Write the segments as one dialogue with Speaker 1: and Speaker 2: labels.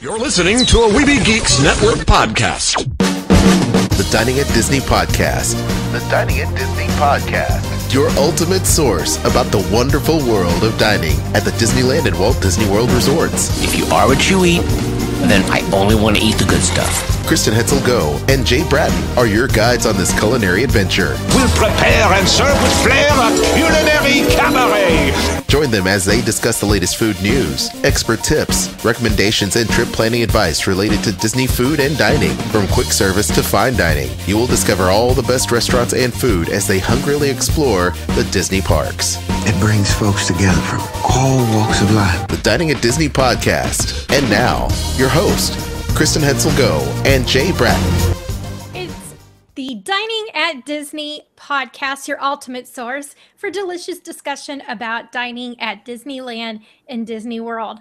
Speaker 1: You're listening to a Weeby Geeks Network podcast.
Speaker 2: The Dining at Disney podcast. The Dining at Disney podcast. Your ultimate source about the wonderful world of dining at the Disneyland and Walt Disney World resorts.
Speaker 3: If you are what you eat, then I only want to eat the good stuff.
Speaker 2: Kristen Hoetzel Go and Jay Brattain are your guides on this culinary adventure.
Speaker 4: We'll prepare and serve with flair a culinary cabaret.
Speaker 2: Join them as they discuss the latest food news, expert tips, recommendations, and trip planning advice related to Disney food and dining. From quick service to fine dining, you will discover all the best restaurants and food as they hungrily explore the Disney parks.
Speaker 5: It brings folks together from all walks of life.
Speaker 2: The Dining at Disney podcast. And now, your host, Kristen Hoetzel Go and Jay Brattain.
Speaker 6: It's the Dining at Disney podcast, your ultimate source for delicious discussion about dining at Disneyland and Disney World.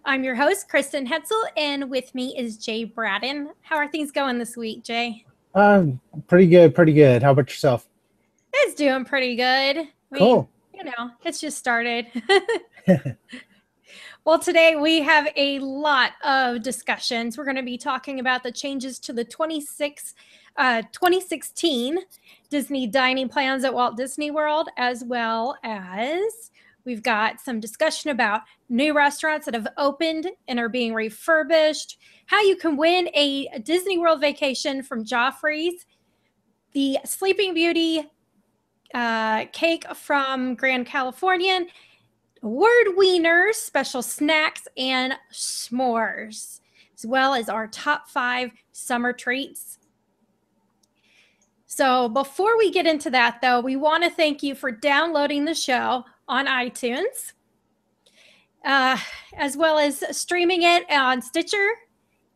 Speaker 6: I'm your host, Kristen Hoetzel, and with me is Jay Brattain. How are things going this week, Jay?
Speaker 7: Pretty good. How about yourself?
Speaker 6: It's doing pretty good.
Speaker 7: Cool.
Speaker 6: You know, it's just started. Well, today we have a lot of discussions. We're going to be talking about the changes to the 2016 Disney dining plans at Walt Disney World, as well as we've got some discussion about new restaurants that have opened and are being refurbished, how you can win a Disney World vacation from Joffrey's, the Sleeping Beauty cake from Grand Californian, Word Wieners, special snacks, and s'mores, as well as our top 5 summer treats. So before we get into that, though, we want to thank you for downloading the show on iTunes, as well as streaming it on Stitcher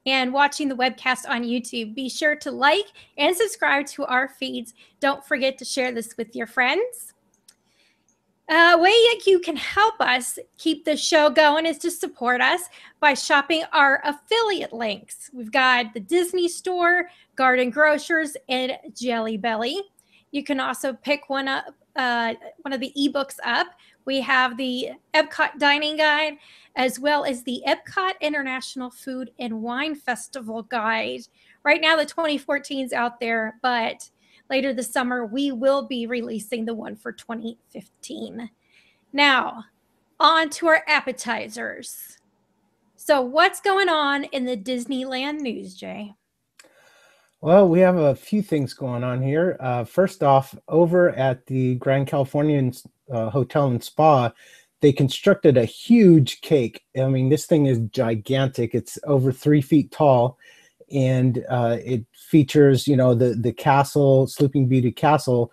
Speaker 6: and watching the webcast on YouTube. Be sure to like and subscribe to our feeds. Don't forget to share this with your friends. Way you can help us keep the show going is to support us by shopping our affiliate links. We've got the Disney Store, Garden Grocers, and Jelly Belly. You can also pick one of the ebooks up. We have the Epcot Dining Guide, as well as the Epcot International Food and Wine Festival Guide. Right now, the 2014 is out there, but later this summer, we will be releasing the one for 2015. Now, on to our appetizers. So what's going on in the Disneyland news, Jay?
Speaker 7: Well, we have a few things going on here. First off, over at the Grand Californian Hotel and Spa, they constructed a huge cake. I mean, this thing is gigantic. It's over 3 feet tall. And it features, the castle, Sleeping Beauty castle,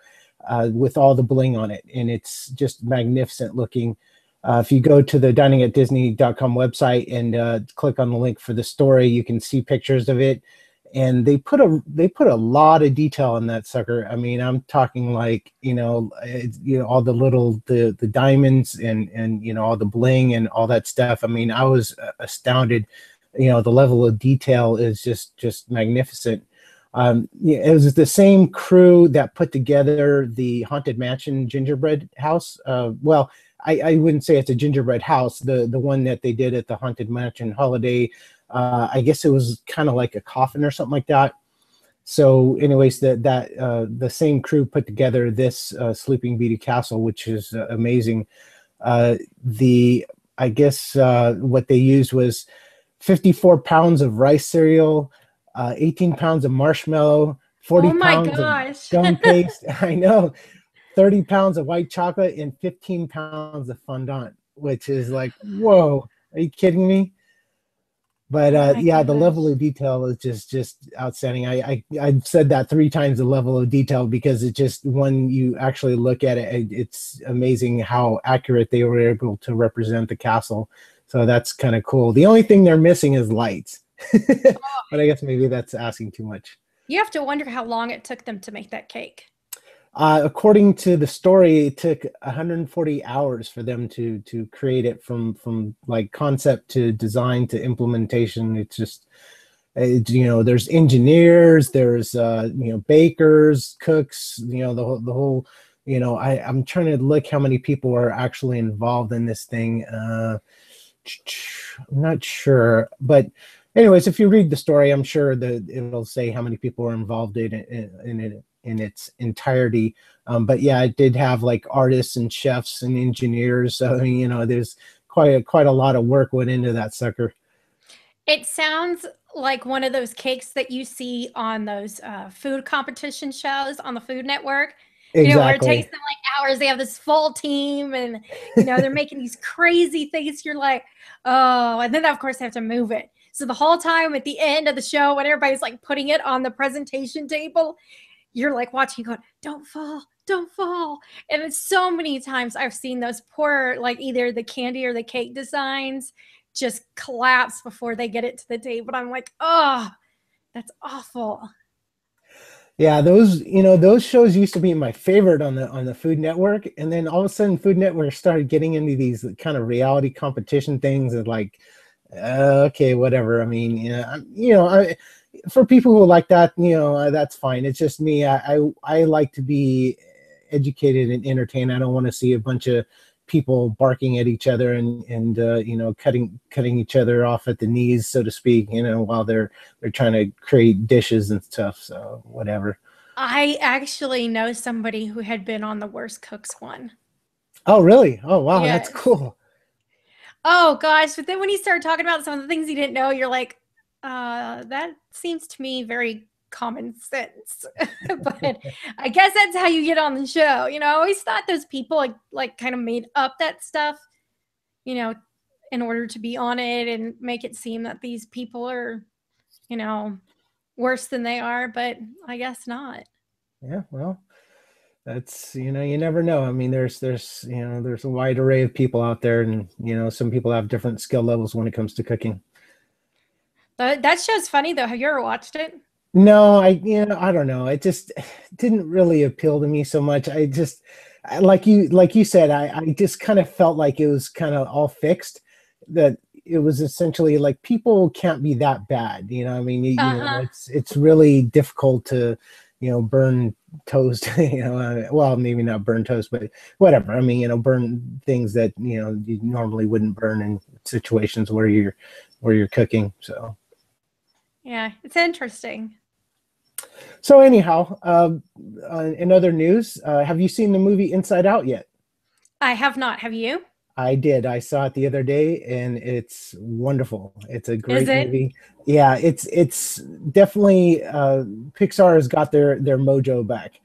Speaker 7: with all the bling on it. And it's just magnificent looking. If you go to the diningatdisney.com website and click on the link for the story, you can see pictures of it. And they put a lot of detail in that sucker. I mean, I'm talking like, all the diamonds and all the bling and all that stuff. I mean, I was astounded. The level of detail is just magnificent. It was the same crew that put together the Haunted Mansion gingerbread house. Well, I wouldn't say it's a gingerbread house. The one that they did at the Haunted Mansion Holiday, I guess it was kind of like a coffin or something like that. So anyways, the same crew put together this Sleeping Beauty castle, which is amazing. I guess what they used was 54 pounds of rice cereal, 18 pounds of marshmallow, 40 pounds of gum paste. I know. 30 pounds of white chocolate and 15 pounds of fondant, which is like, whoa, are you kidding me? But the level of detail is just outstanding. I've said that 3 times, the level of detail, because it just, when you actually look at it, it's amazing how accurate they were able to represent the castle. So that's kind of cool. The only thing they're missing is lights. But I guess maybe that's asking too much.
Speaker 6: You have to wonder how long it took them to make that cake.
Speaker 7: According to the story, it took 140 hours for them to create it from like concept to design to implementation. It's just, there's engineers, there's, bakers, cooks, the whole, I'm trying to look how many people are actually involved in this thing. I'm not sure, but anyways, if you read the story, I'm sure that it'll say how many people were involved in it in its entirety. But yeah, it did have like artists and chefs and engineers. So I mean, there's quite a lot of work went into that sucker.
Speaker 6: It sounds like one of those cakes that you see on those food competition shows on the Food Network. Where it takes them like hours. They have this full team and, they're making these crazy things. You're like, oh, and then of course they have to move it. So the whole time at the end of the show, when everybody's like putting it on the presentation table, you're like watching, going, don't fall, don't fall. And it's so many times I've seen those poor, like either the candy or the cake designs just collapse before they get it to the table. I'm like, oh, that's awful.
Speaker 7: Yeah, those shows used to be my favorite on the Food Network, and then all of a sudden Food Network started getting into these kind of reality competition things, and like, okay, whatever. I mean, for people who like that, that's fine. It's just me. I like to be educated and entertained. I don't want to see a bunch of people barking at each other and cutting each other off at the knees, so to speak, while they're trying to create dishes and stuff. So whatever.
Speaker 6: I actually know somebody who had been on the Worst Cooks one.
Speaker 7: Oh, really? Oh, wow.
Speaker 6: Yes.
Speaker 7: That's cool.
Speaker 6: Oh gosh. But then when he started talking about some of the things he didn't know, you're like, that seems to me very common sense. But I guess that's how you get on the show. I always thought those people like kind of made up that stuff, in order to be on it and make it seem that these people are, worse than they are, but I guess not.
Speaker 7: Yeah, well, that's, you never know. I mean, there's a wide array of people out there, and some people have different skill levels when it comes to cooking.
Speaker 6: That show's funny though. Have you ever watched it?
Speaker 7: No, I don't know. It just didn't really appeal to me so much. I just, like you said, I just kind of felt like it was kind of all fixed, that it was essentially like people can't be that bad. I mean, it's really difficult to, burn toast, well, maybe not burn toast, but whatever. I mean, burn things that, you normally wouldn't burn in situations where you're cooking. So.
Speaker 6: Yeah, it's interesting.
Speaker 7: So anyhow, in other news, have you seen the movie Inside Out yet?
Speaker 6: I have not. Have you?
Speaker 7: I did. I saw it the other day, and it's wonderful. It's a great movie. Yeah, it's definitely Pixar has got their mojo back.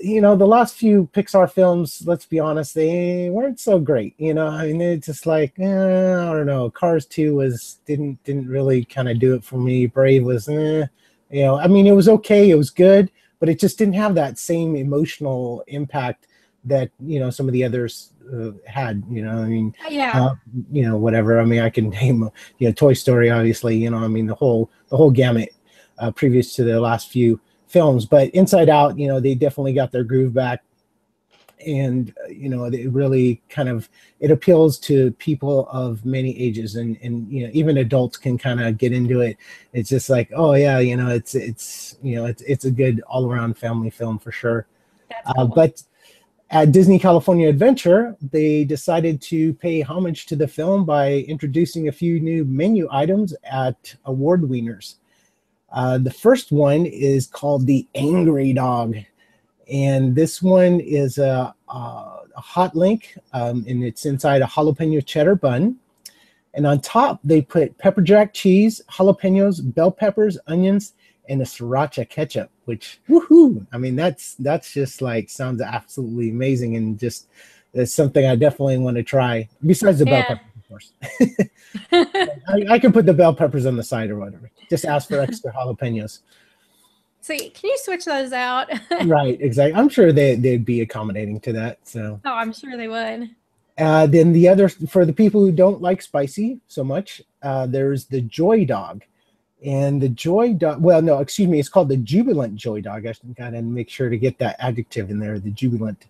Speaker 7: The last few Pixar films, let's be honest, they weren't so great. I mean, it's just like, I don't know. Cars 2 didn't really kind of do it for me. Brave was, I mean, it was okay. It was good, but it just didn't have that same emotional impact that, some of the others had, I mean,
Speaker 6: yeah.
Speaker 7: Whatever. I mean, I can name, Toy Story, obviously, I mean, the whole gamut previous to the last few films, but Inside Out, they definitely got their groove back. And, it really kind of, it appeals to people of many ages, and even adults can kind of get into it. It's just like, oh yeah, it's a good all around family film for sure. Cool. But at Disney California Adventure, they decided to pay homage to the film by introducing a few new menu items at award wieners. The first one is called the Angry Dog. And this one is a hot link, and it's inside a jalapeno cheddar bun. And on top, they put pepper jack cheese, jalapenos, bell peppers, onions, and a sriracha ketchup, which, woohoo! I mean, that's just like, sounds absolutely amazing, and just it's something I definitely want to try, besides the bell peppers, of course. I can put the bell peppers on the side or whatever. Just ask for extra jalapenos.
Speaker 6: So can you switch those out?
Speaker 7: Right, exactly. I'm sure they'd be accommodating to that. So. Oh,
Speaker 6: I'm sure they would.
Speaker 7: Then the other, for the people who don't like spicy so much, there's the Joy Dog. And the Joy Dog, well, no, excuse me, it's called the Jubilant Joy Dog. I gotta make sure to get that adjective in there, the Jubilant.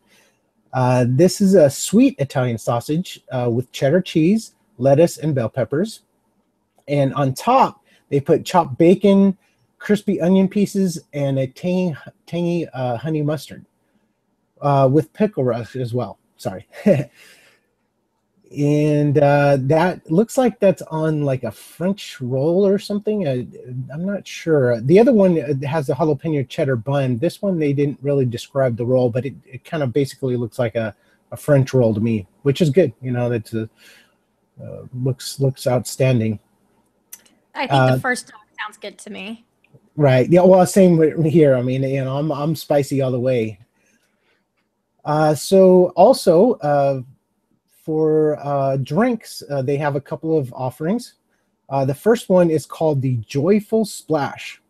Speaker 7: This is a sweet Italian sausage with cheddar cheese, lettuce, and bell peppers. And on top, they put chopped bacon, crispy onion pieces, and a tangy honey mustard with pickle rush as well. Sorry. And that looks like that's on like a French roll or something. I'm not sure. The other one has a jalapeno cheddar bun. This one, they didn't really describe the roll, but it kind of basically looks like a French roll to me, which is good. You know, that's looks outstanding.
Speaker 6: I think the first dog sounds good to me.
Speaker 7: Right. Yeah. Well, same here. I mean, you know, I'm spicy all the way. So also, for drinks, they have a couple of offerings. The first one is called the Joyful Splash.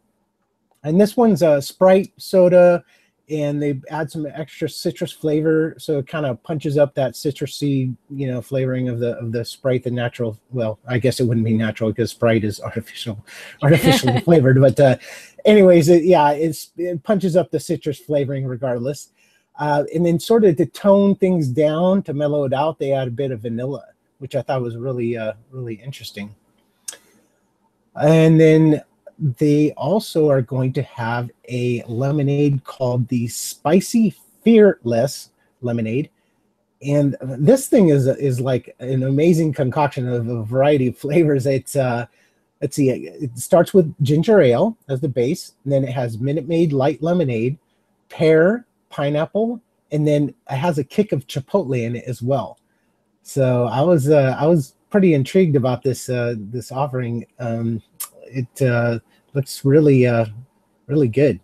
Speaker 7: And this one's a Sprite soda, and they add some extra citrus flavor, so it kind of punches up that citrusy, you know, flavoring of the Sprite, the natural. Well, I guess it wouldn't be natural because Sprite is artificially flavored. But anyways, it punches up the citrus flavoring regardless. And then sort of to tone things down, to mellow it out, they add a bit of vanilla, which I thought was really, really interesting. And then they also are going to have a lemonade called the Spicy Fearless Lemonade. And this thing is like an amazing concoction of a variety of flavors. It's let's see, it starts with ginger ale as the base, and then it has Minute Maid light lemonade, pear, pineapple, and then it has a kick of chipotle in it as well. So I was pretty intrigued about this offering. It looks really really good.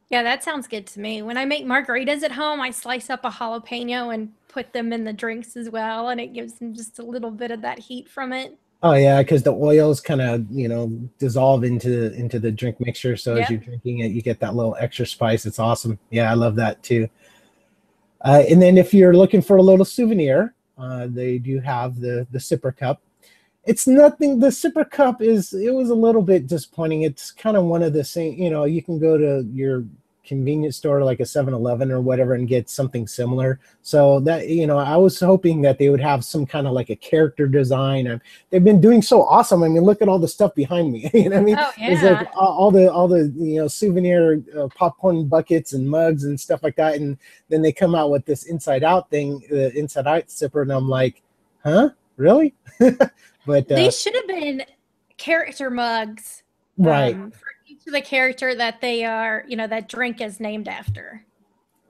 Speaker 6: Yeah, that sounds good to me. When I make margaritas at home, I slice up a jalapeno and put them in the drinks as well, and it gives them just a little bit of that heat from it.
Speaker 7: Oh yeah, because the oils kind of, you know, dissolve into the drink mixture. So as you're drinking it, you get that little extra spice. It's awesome. Yeah, I love that too. And then if you're looking for a little souvenir, they do have the sipper cup. It's nothing. The sipper cup was a little bit disappointing. It's kind of one of the same, you know, you can go to your convenience store like a 7-Eleven or whatever and get something similar. So that, you know, I was hoping that they would have some kind of like a character design. They've been doing so awesome. I mean, look at all the stuff behind me. You know what I mean?
Speaker 6: Oh, yeah.
Speaker 7: It's like all the you know, souvenir popcorn buckets and mugs and stuff like that. And then they come out with this inside out thing, the inside out sipper, and I'm like, huh, really? But
Speaker 6: they should have been character mugs,
Speaker 7: right?
Speaker 6: For each of the character that they are, you know, that drink is named after.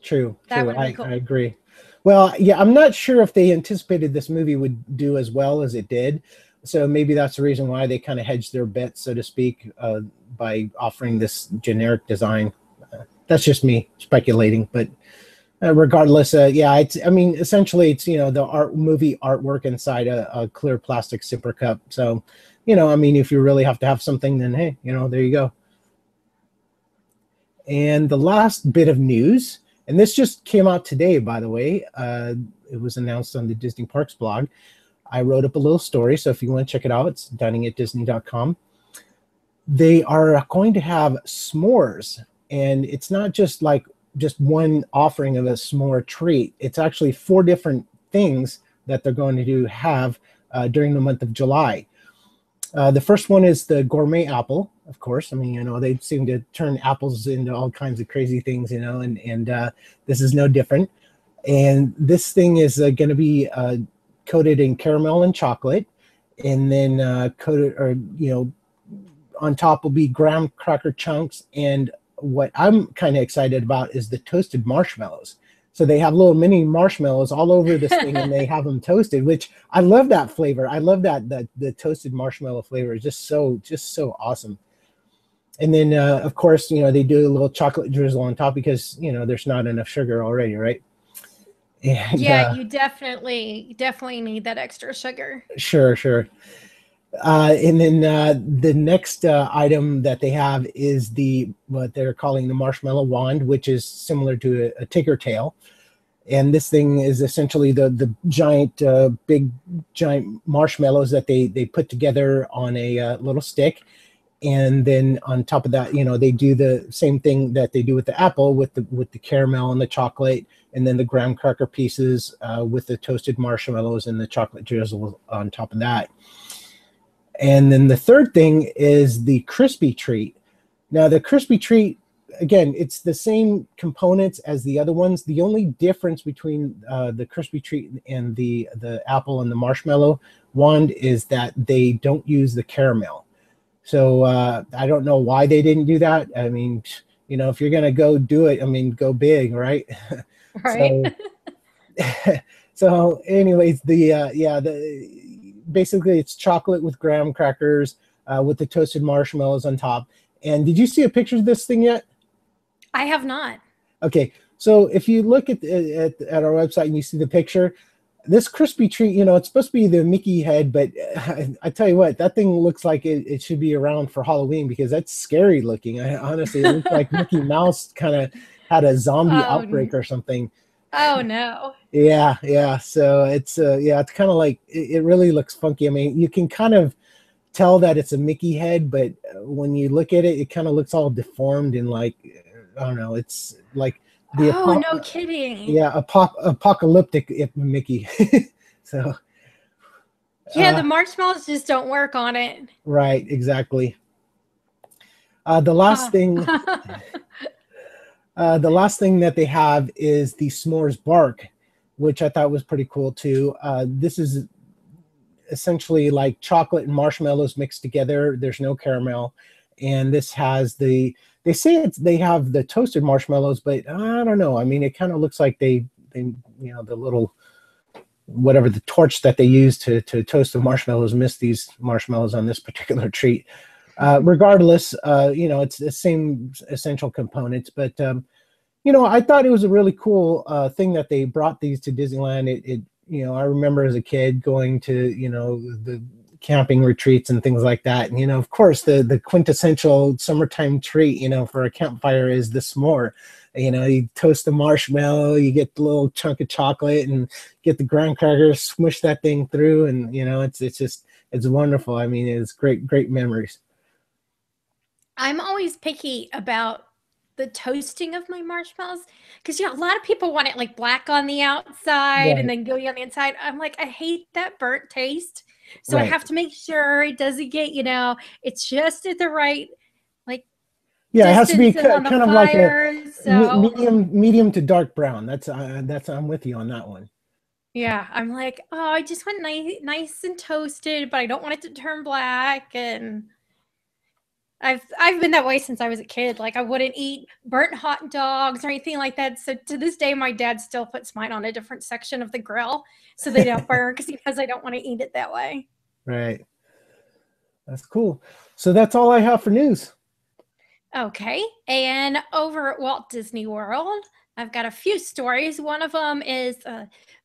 Speaker 7: True.
Speaker 6: That cool.
Speaker 7: I agree. Well, yeah, I'm not sure if they anticipated this movie would do as well as it did. So maybe that's the reason why they kind of hedged their bet, so to speak, by offering this generic design. That's just me speculating, but regardless, yeah, I mean, essentially, it's, you know, the movie artwork inside a clear plastic sipper cup. So, you know, I mean, if you really have to have something, then hey, you know, there you go. And the last bit of news, and this just came out today, by the way. It was announced on the Disney Parks blog. I wrote up a little story, so if you want to check it out, it's diningatdisney.com. They are going to have s'mores, and it's not just one offering of a s'more treat. It's actually 4 different things that they're going to have during the month of July. The first one is the gourmet apple, of course. I mean, you know, they seem to turn apples into all kinds of crazy things, you know, and this is no different. And this thing is going to be coated in caramel and chocolate, and then coated, or, you know, on top will be graham cracker chunks. And what I'm kind of excited about is the toasted marshmallows. So they have little mini marshmallows all over this thing, and they have them toasted, which I love that flavor. I love that the toasted marshmallow flavor is just so awesome. And then of course, you know, they do a little chocolate drizzle on top because, you know, there's not enough sugar already, right? And,
Speaker 6: yeah, you definitely need that extra sugar.
Speaker 7: Sure. And then the next item that they have is what they're calling the marshmallow wand, which is similar to a ticker tail. And this thing is essentially the giant, big giant marshmallows that they put together on a little stick. And then on top of that, you know, they do the same thing that they do with the apple, with the caramel and the chocolate, and then the graham cracker pieces with the toasted marshmallows and the chocolate drizzle on top of that. And then the third thing is the crispy treat. Now, the crispy treat again, it's the same components as the other ones. The only difference between the crispy treat and the apple and the marshmallow wand is that they don't use the caramel. So I don't know why they didn't do that. I mean, if you're gonna go do it, I mean, go big, right?
Speaker 6: Right.
Speaker 7: So anyways, basically it's chocolate with graham crackers with the toasted marshmallows on top. And did you see a picture of this thing yet?
Speaker 6: I have not.
Speaker 7: Okay, so if you look at our website and you see the picture, this crispy treat, it's supposed to be the Mickey head, but I tell you what, that thing looks like it should be around for Halloween because that's scary looking. Honestly, it looks like Mickey Mouse kind of had a zombie outbreak or something.
Speaker 6: Oh no.
Speaker 7: Yeah. So it's kind of like it really looks funky. I mean, you can kind of tell that it's a Mickey head, but when you look at it, it kind of looks all deformed and like, I don't know, it's like
Speaker 6: no kidding.
Speaker 7: Yeah, apocalyptic Mickey. So
Speaker 6: yeah, the marshmallows just don't work on it.
Speaker 7: Right, exactly. The last thing that they have is the S'mores Bark, which I thought was pretty cool too. This is essentially like chocolate and marshmallows mixed together. There's no caramel, and this has they say they have the toasted marshmallows, but I don't know. I mean, it kind of looks like they the little whatever the torch that they use to toast the marshmallows missed these marshmallows on this particular treat. Regardless, it's the same essential components, but I thought it was a really cool thing that they brought these to Disneyland. It I remember as a kid going to the camping retreats and things like that, and of course the quintessential summertime treat for a campfire is the s'more. You toast the marshmallow, you get the little chunk of chocolate and get the graham crackers, smush that thing through, and it's wonderful. I mean, it's great memories.
Speaker 6: I'm always picky about the toasting of my marshmallows because a lot of people want it like black on the outside and then gooey on the inside. I'm like, I hate that burnt taste, so I have to make sure it doesn't get it's just at the right
Speaker 7: it has to be kind of like
Speaker 6: a
Speaker 7: medium to dark brown. That's I'm with you on that one.
Speaker 6: Yeah, I'm like, oh, I just want nice and toasted, but I don't want it to turn black. And I've been that way since I was a kid. Like I wouldn't eat burnt hot dogs or anything like that. So to this day, my dad still puts mine on a different section of the grill so they don't burn because I don't want to eat it that way.
Speaker 7: Right. That's cool. So that's all I have for news.
Speaker 6: Okay. And over at Walt Disney World, I've got a few stories. One of them is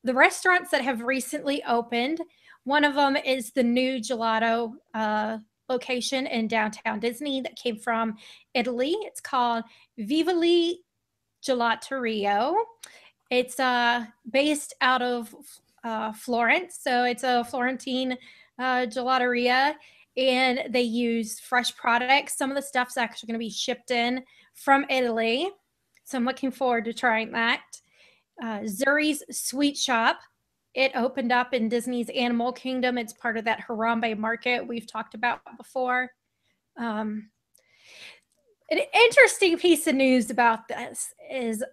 Speaker 6: the restaurants that have recently opened. One of them is the new gelato location in downtown Disney that came from Italy. It's called Vivali Gelateria. It's based out of Florence. So it's a Florentine gelateria, and they use fresh products. Some of the stuff's actually going to be shipped in from Italy. So I'm looking forward to trying that. Zuri's Sweet Shop. It opened up in Disney's Animal Kingdom. It's part of that Harambe market we've talked about before. An interesting piece of news about this is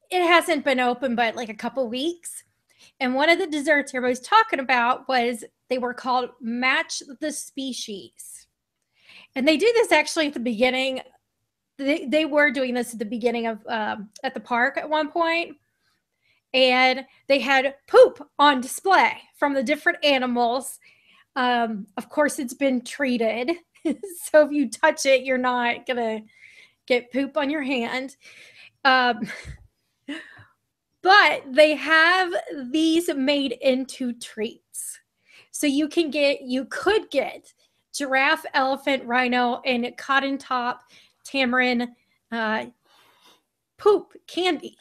Speaker 6: it hasn't been open but like a couple weeks. And one of the desserts everybody's talking about was they were called Match the Species. And they do this actually at the beginning. They were doing this at the beginning of at the park at one point. And they had poop on display from the different animals. Of course, it's been treated. So if you touch it, you're not going to get poop on your hand. But they have these made into treats. So you could get giraffe, elephant, rhino, and cotton top tamarind poop candy.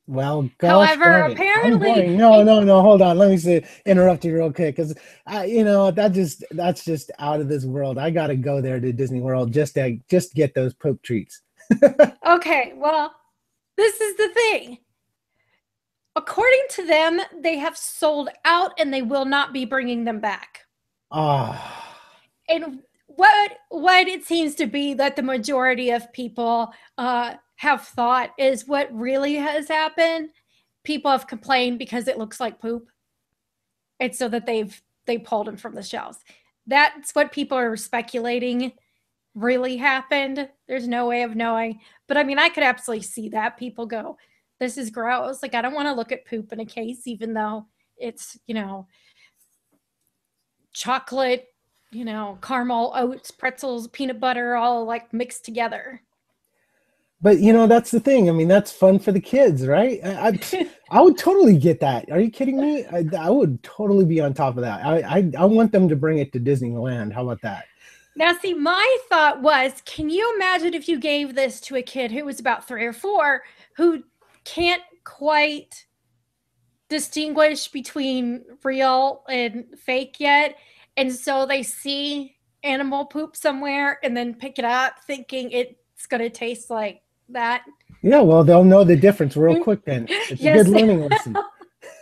Speaker 7: Well, gosh,
Speaker 6: however, apparently,
Speaker 7: no, hold on. Let me interrupt you real quick because that's just out of this world. I got to go there to Disney World just to get those poop treats.
Speaker 6: Okay, well, this is the thing. According to them, they have sold out and they will not be bringing them back.
Speaker 7: Ah.
Speaker 6: And what it seems to be that the majority of people have thought is what really has happened. People have complained because it looks like poop, and so that they pulled them from the shelves. That's what people are speculating really happened. There's no way of knowing, but I mean, I could absolutely see that. People go, "This is gross." Like, I don't want to look at poop in a case, even though it's, chocolate, caramel, oats, pretzels, peanut butter, all like mixed together.
Speaker 7: But that's the thing. I mean, that's fun for the kids, right? I would totally get that. Are you kidding me? I would totally be on top of that. I want them to bring it to Disneyland. How about that?
Speaker 6: Now, see, my thought was, can you imagine if you gave this to a kid who was about 3 or 4, who can't quite distinguish between real and fake yet, and so they see animal poop somewhere and then pick it up thinking it's going to taste like that?
Speaker 7: Yeah, well, they'll know the difference real quick then. It's a good learning lesson.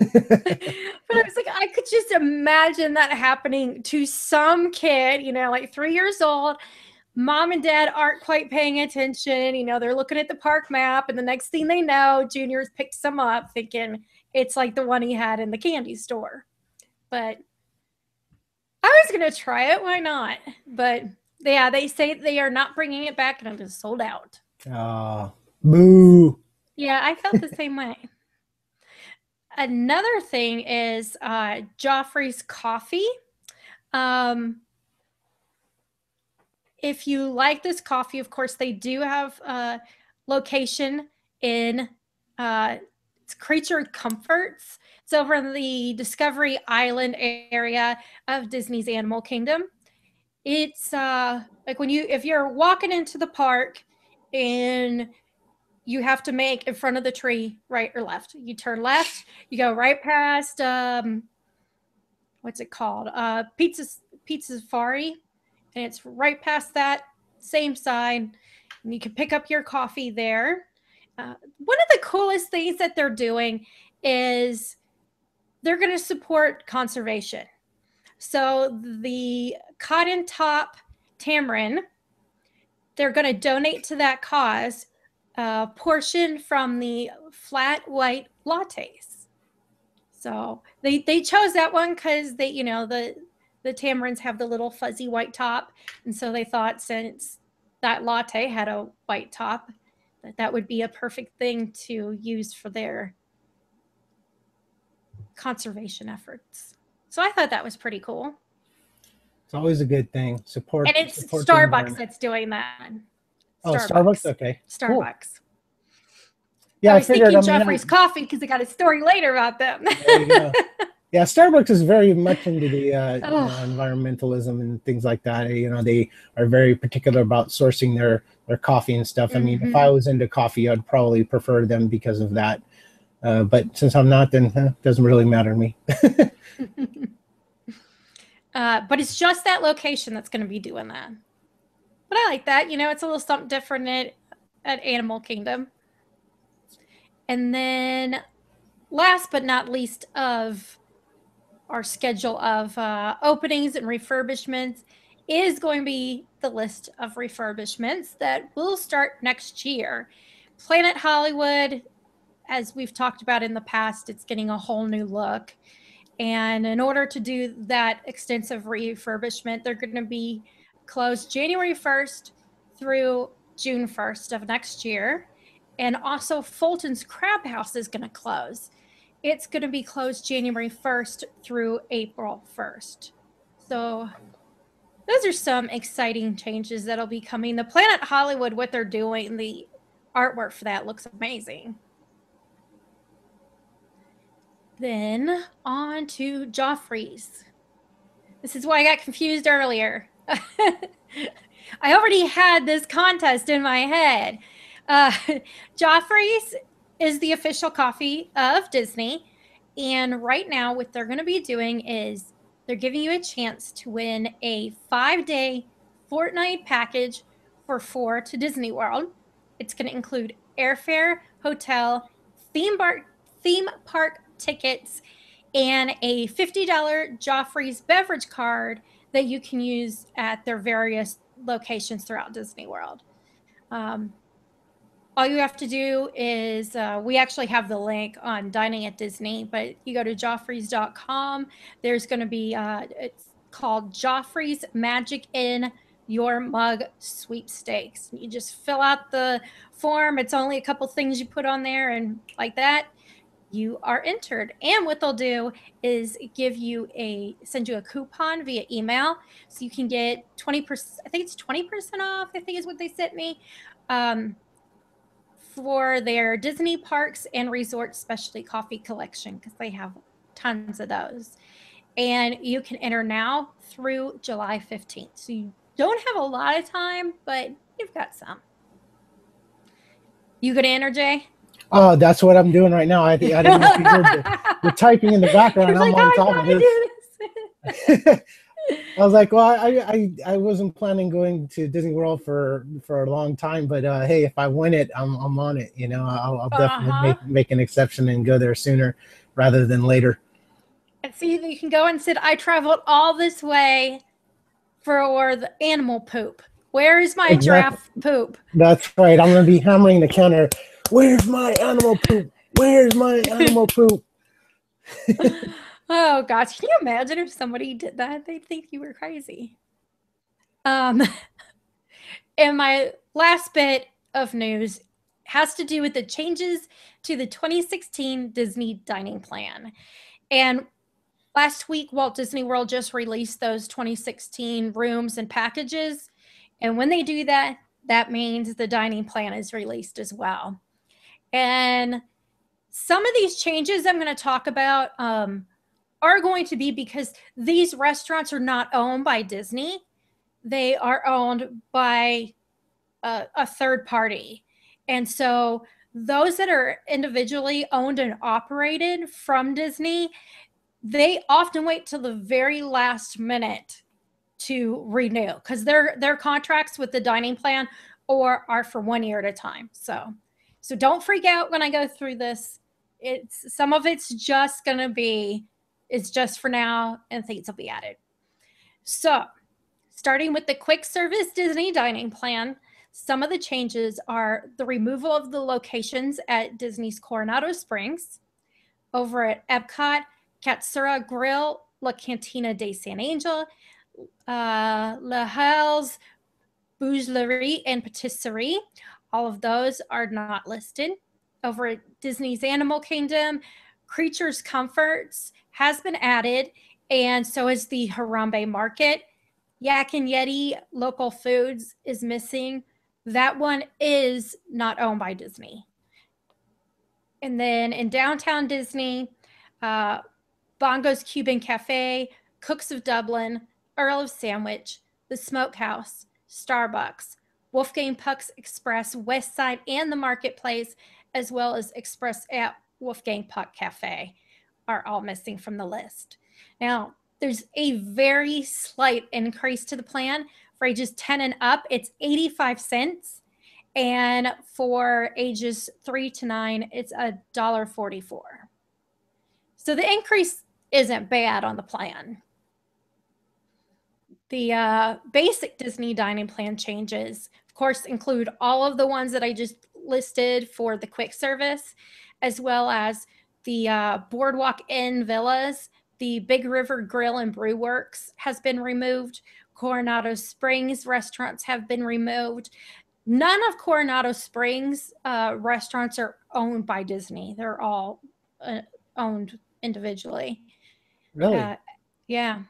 Speaker 6: But I was like, I could just imagine that happening to some kid, like 3 years old. Mom and dad aren't quite paying attention. They're looking at the park map, and the next thing they know, Junior's picked some up thinking it's like the one he had in the candy store. But I was going to try it. Why not? But yeah, they say they are not bringing it back, and it is sold out.
Speaker 7: Boo.
Speaker 6: Yeah, I felt the same way. Another thing is Joffrey's coffee. If you like this coffee, of course, they do have a location in it's Creature Comforts. It's over in the Discovery Island area of Disney's Animal Kingdom. It's like if you're walking into the park and you have to make in front of the tree, right or left. You turn left, you go right past, what's it called? Pizza Safari. And it's right past that same sign. And you can pick up your coffee there. One of the coolest things that they're doing is they're going to support conservation. So the cotton top tamarind, they're going to donate to that cause a portion from the flat white lattes. So they chose that one because they, the tamarinds have the little fuzzy white top. And so they thought, since that latte had a white top, that would be a perfect thing to use for their conservation efforts. So I thought that was pretty cool.
Speaker 7: It's always a good thing. Support.
Speaker 6: And it's Starbucks that's doing that.
Speaker 7: Starbucks? Okay.
Speaker 6: Starbucks.
Speaker 7: Cool. Yeah,
Speaker 6: I was thinking Joffrey's coffee because they got a story later about them.
Speaker 7: There you go. Yeah, Starbucks is very much into the environmentalism and things like that. They are very particular about sourcing their coffee and stuff. I mean, if I was into coffee, I'd probably prefer them because of that. But since I'm not, then it doesn't really matter to me.
Speaker 6: But it's just that location that's going to be doing that. But I like that. It's a little something different at Animal Kingdom. And then last but not least of our schedule of openings and refurbishments is going to be the list of refurbishments that will start next year. Planet Hollywood, as we've talked about in the past, it's getting a whole new look. And in order to do that extensive refurbishment, they're going to be closed January 1st through June 1st of next year. And also Fulton's Crab House is going to close. It's going to be closed January 1st through April 1st. So those are some exciting changes that'll be coming. The Planet Hollywood, what they're doing, the artwork for that looks amazing. Then on to Joffrey's. This is why I got confused earlier. I already had this contest in my head. Joffrey's is the official coffee of Disney. And right now what they're going to be doing is they're giving you a chance to win a 5-day fortnight package for 4 to Disney World. It's going to include airfare, hotel, theme park tickets, and a $50 Joffrey's beverage card that you can use at their various locations throughout Disney World. All you have to do is, we actually have the link on Dining at Disney, but you go to joffreys.com. There's going to be, it's called Joffrey's Magic in Your Mug Sweepstakes. You just fill out the form. It's only a couple things you put on there, and like that, you are entered. And what they'll do is send you a coupon via email, so you can get 20%. I think it's 20% off, I think is what they sent me. For their Disney Parks and Resorts Specialty Coffee Collection, because they have tons of those. And you can enter now through July 15th. So you don't have a lot of time, but you've got some. You gonna enter, Jay?
Speaker 7: Oh, that's what I'm doing right now. I didn't know if you heard the typing in the background. I'm on top of this. I was like, well, I wasn't planning going to Disney World for a long time, but hey, if I win it, I'm on it. You know, I'll definitely make an exception and go there sooner rather than later.
Speaker 6: And see, you can go and say, I traveled all this way for the animal poop. Where is my giraffe poop?
Speaker 7: That's right. I'm going to be hammering the counter. Where's my animal poop? Where's my animal poop?
Speaker 6: Oh gosh, can you imagine if somebody did that? They'd think you were crazy. And my last bit of news has to do with the changes to the 2016 Disney dining plan. And last week, Walt Disney World just released those 2016 rooms and packages. And when they do that, that means the dining plan is released as well. And some of these changes I'm going to talk about are going to be because these restaurants are not owned by Disney. They are owned by a third party. And so those that are individually owned and operated from Disney, they often wait till the very last minute to renew, because their contracts with the dining plan are for 1 year at a time. So don't freak out when I go through this. Some of it's just going to be, it's just for now, and things will be added. So starting with the quick service Disney dining plan, some of the changes are the removal of the locations at Disney's Coronado Springs, over at Epcot, Katsura Grill, La Cantina de San Angel, La Halle's Boulangerie and Patisserie. All of those are not listed. Over at Disney's Animal Kingdom, Creatures Comforts has been added, and so is the Harambe Market. Yak and Yeti Local Foods is missing. That one is not owned by Disney. And then in downtown Disney, Bongo's Cuban Cafe, Cooks of Dublin, Earl of Sandwich, The Smokehouse, Starbucks, Wolfgang Puck's Express, West Side, and the Marketplace, as well as Express at Wolfgang Puck Cafe, are all missing from the list. Now, there's a very slight increase to the plan. For ages 10 and up, it's 85 cents. And for ages 3 to 9, it's $1.44. So the increase isn't bad on the plan. The basic Disney dining plan changes, of course, include all of the ones that I just listed for the quick service, as well as the Boardwalk Inn Villas. The Big River Grill and Brew Works has been removed. Coronado Springs restaurants have been removed. None of Coronado Springs restaurants are owned by Disney. They're all owned individually.
Speaker 7: Really?
Speaker 6: Yeah.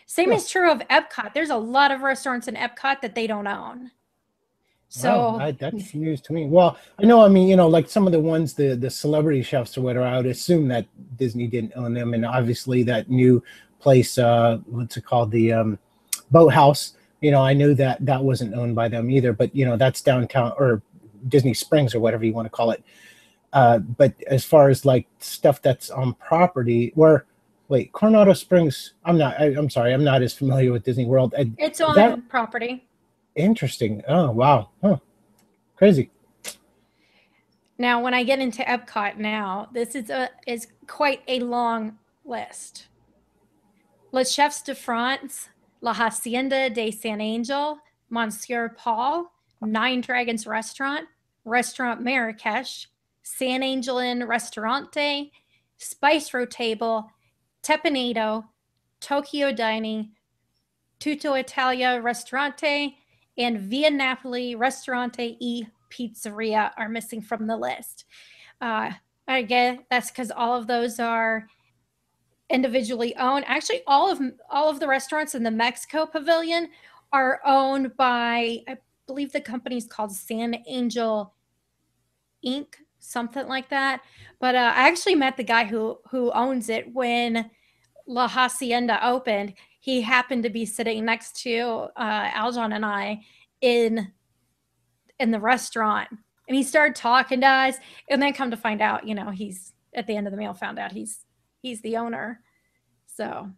Speaker 6: Same is true of Epcot. There's a lot of restaurants in Epcot that they don't own. So
Speaker 7: that's news to me. Well, I know, I mean, you know, like some of the ones, the celebrity chefs or whatever, I would assume that Disney didn't own them. And obviously that new place, what's it called? The Boathouse, you know, I knew that wasn't owned by them either, but you know, that's downtown or Disney Springs or whatever you want to call it. But as far as like stuff that's on property, wait, Coronado Springs, I'm sorry, I'm not as familiar with Disney World.
Speaker 6: It's on property.
Speaker 7: Interesting. Oh, wow. Huh. Crazy.
Speaker 6: Now, when I get into Epcot now, this is quite a long list. Les Chefs de France, La Hacienda de San Angel, Monsieur Paul, Nine Dragons Restaurant, Restaurant Marrakesh, San Angel Inn Restaurante, Spice Row Table, Tepinado, Tokyo Dining, Tutto Italia Ristorante, and Via Napoli Ristorante e Pizzeria are missing from the list. I guess that's because all of those are individually owned. Actually, all of the restaurants in the Mexico Pavilion are owned by, I believe the company's called San Angel Inc., something like that. But I actually met the guy who owns it when La Hacienda opened. He happened to be sitting next to Aljon and I in the restaurant, and he started talking to us, and then come to find out, he's at the end of the meal found out he's the owner. So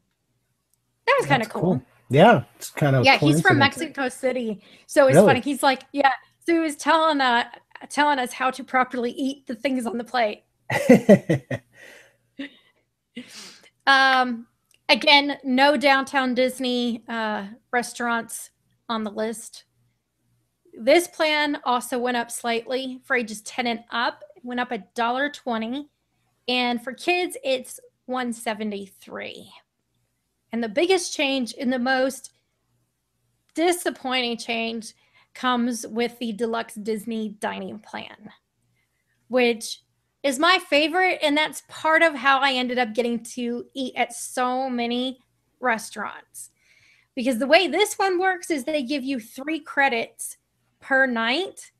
Speaker 6: that was kind of cool.
Speaker 7: Yeah, it's kind of
Speaker 6: he's from Mexico City, so it's funny. He's like, so he was telling us how to properly eat the things on the plate. Again, no downtown Disney restaurants on the list. This plan also went up slightly for ages 10 and up. It went up $1.20, and for kids, it's $173. And the biggest change and the most disappointing change comes with the deluxe Disney dining plan, which is my favorite, and that's part of how I ended up getting to eat at so many restaurants. Because the way this one works is they give you 3 credits per night,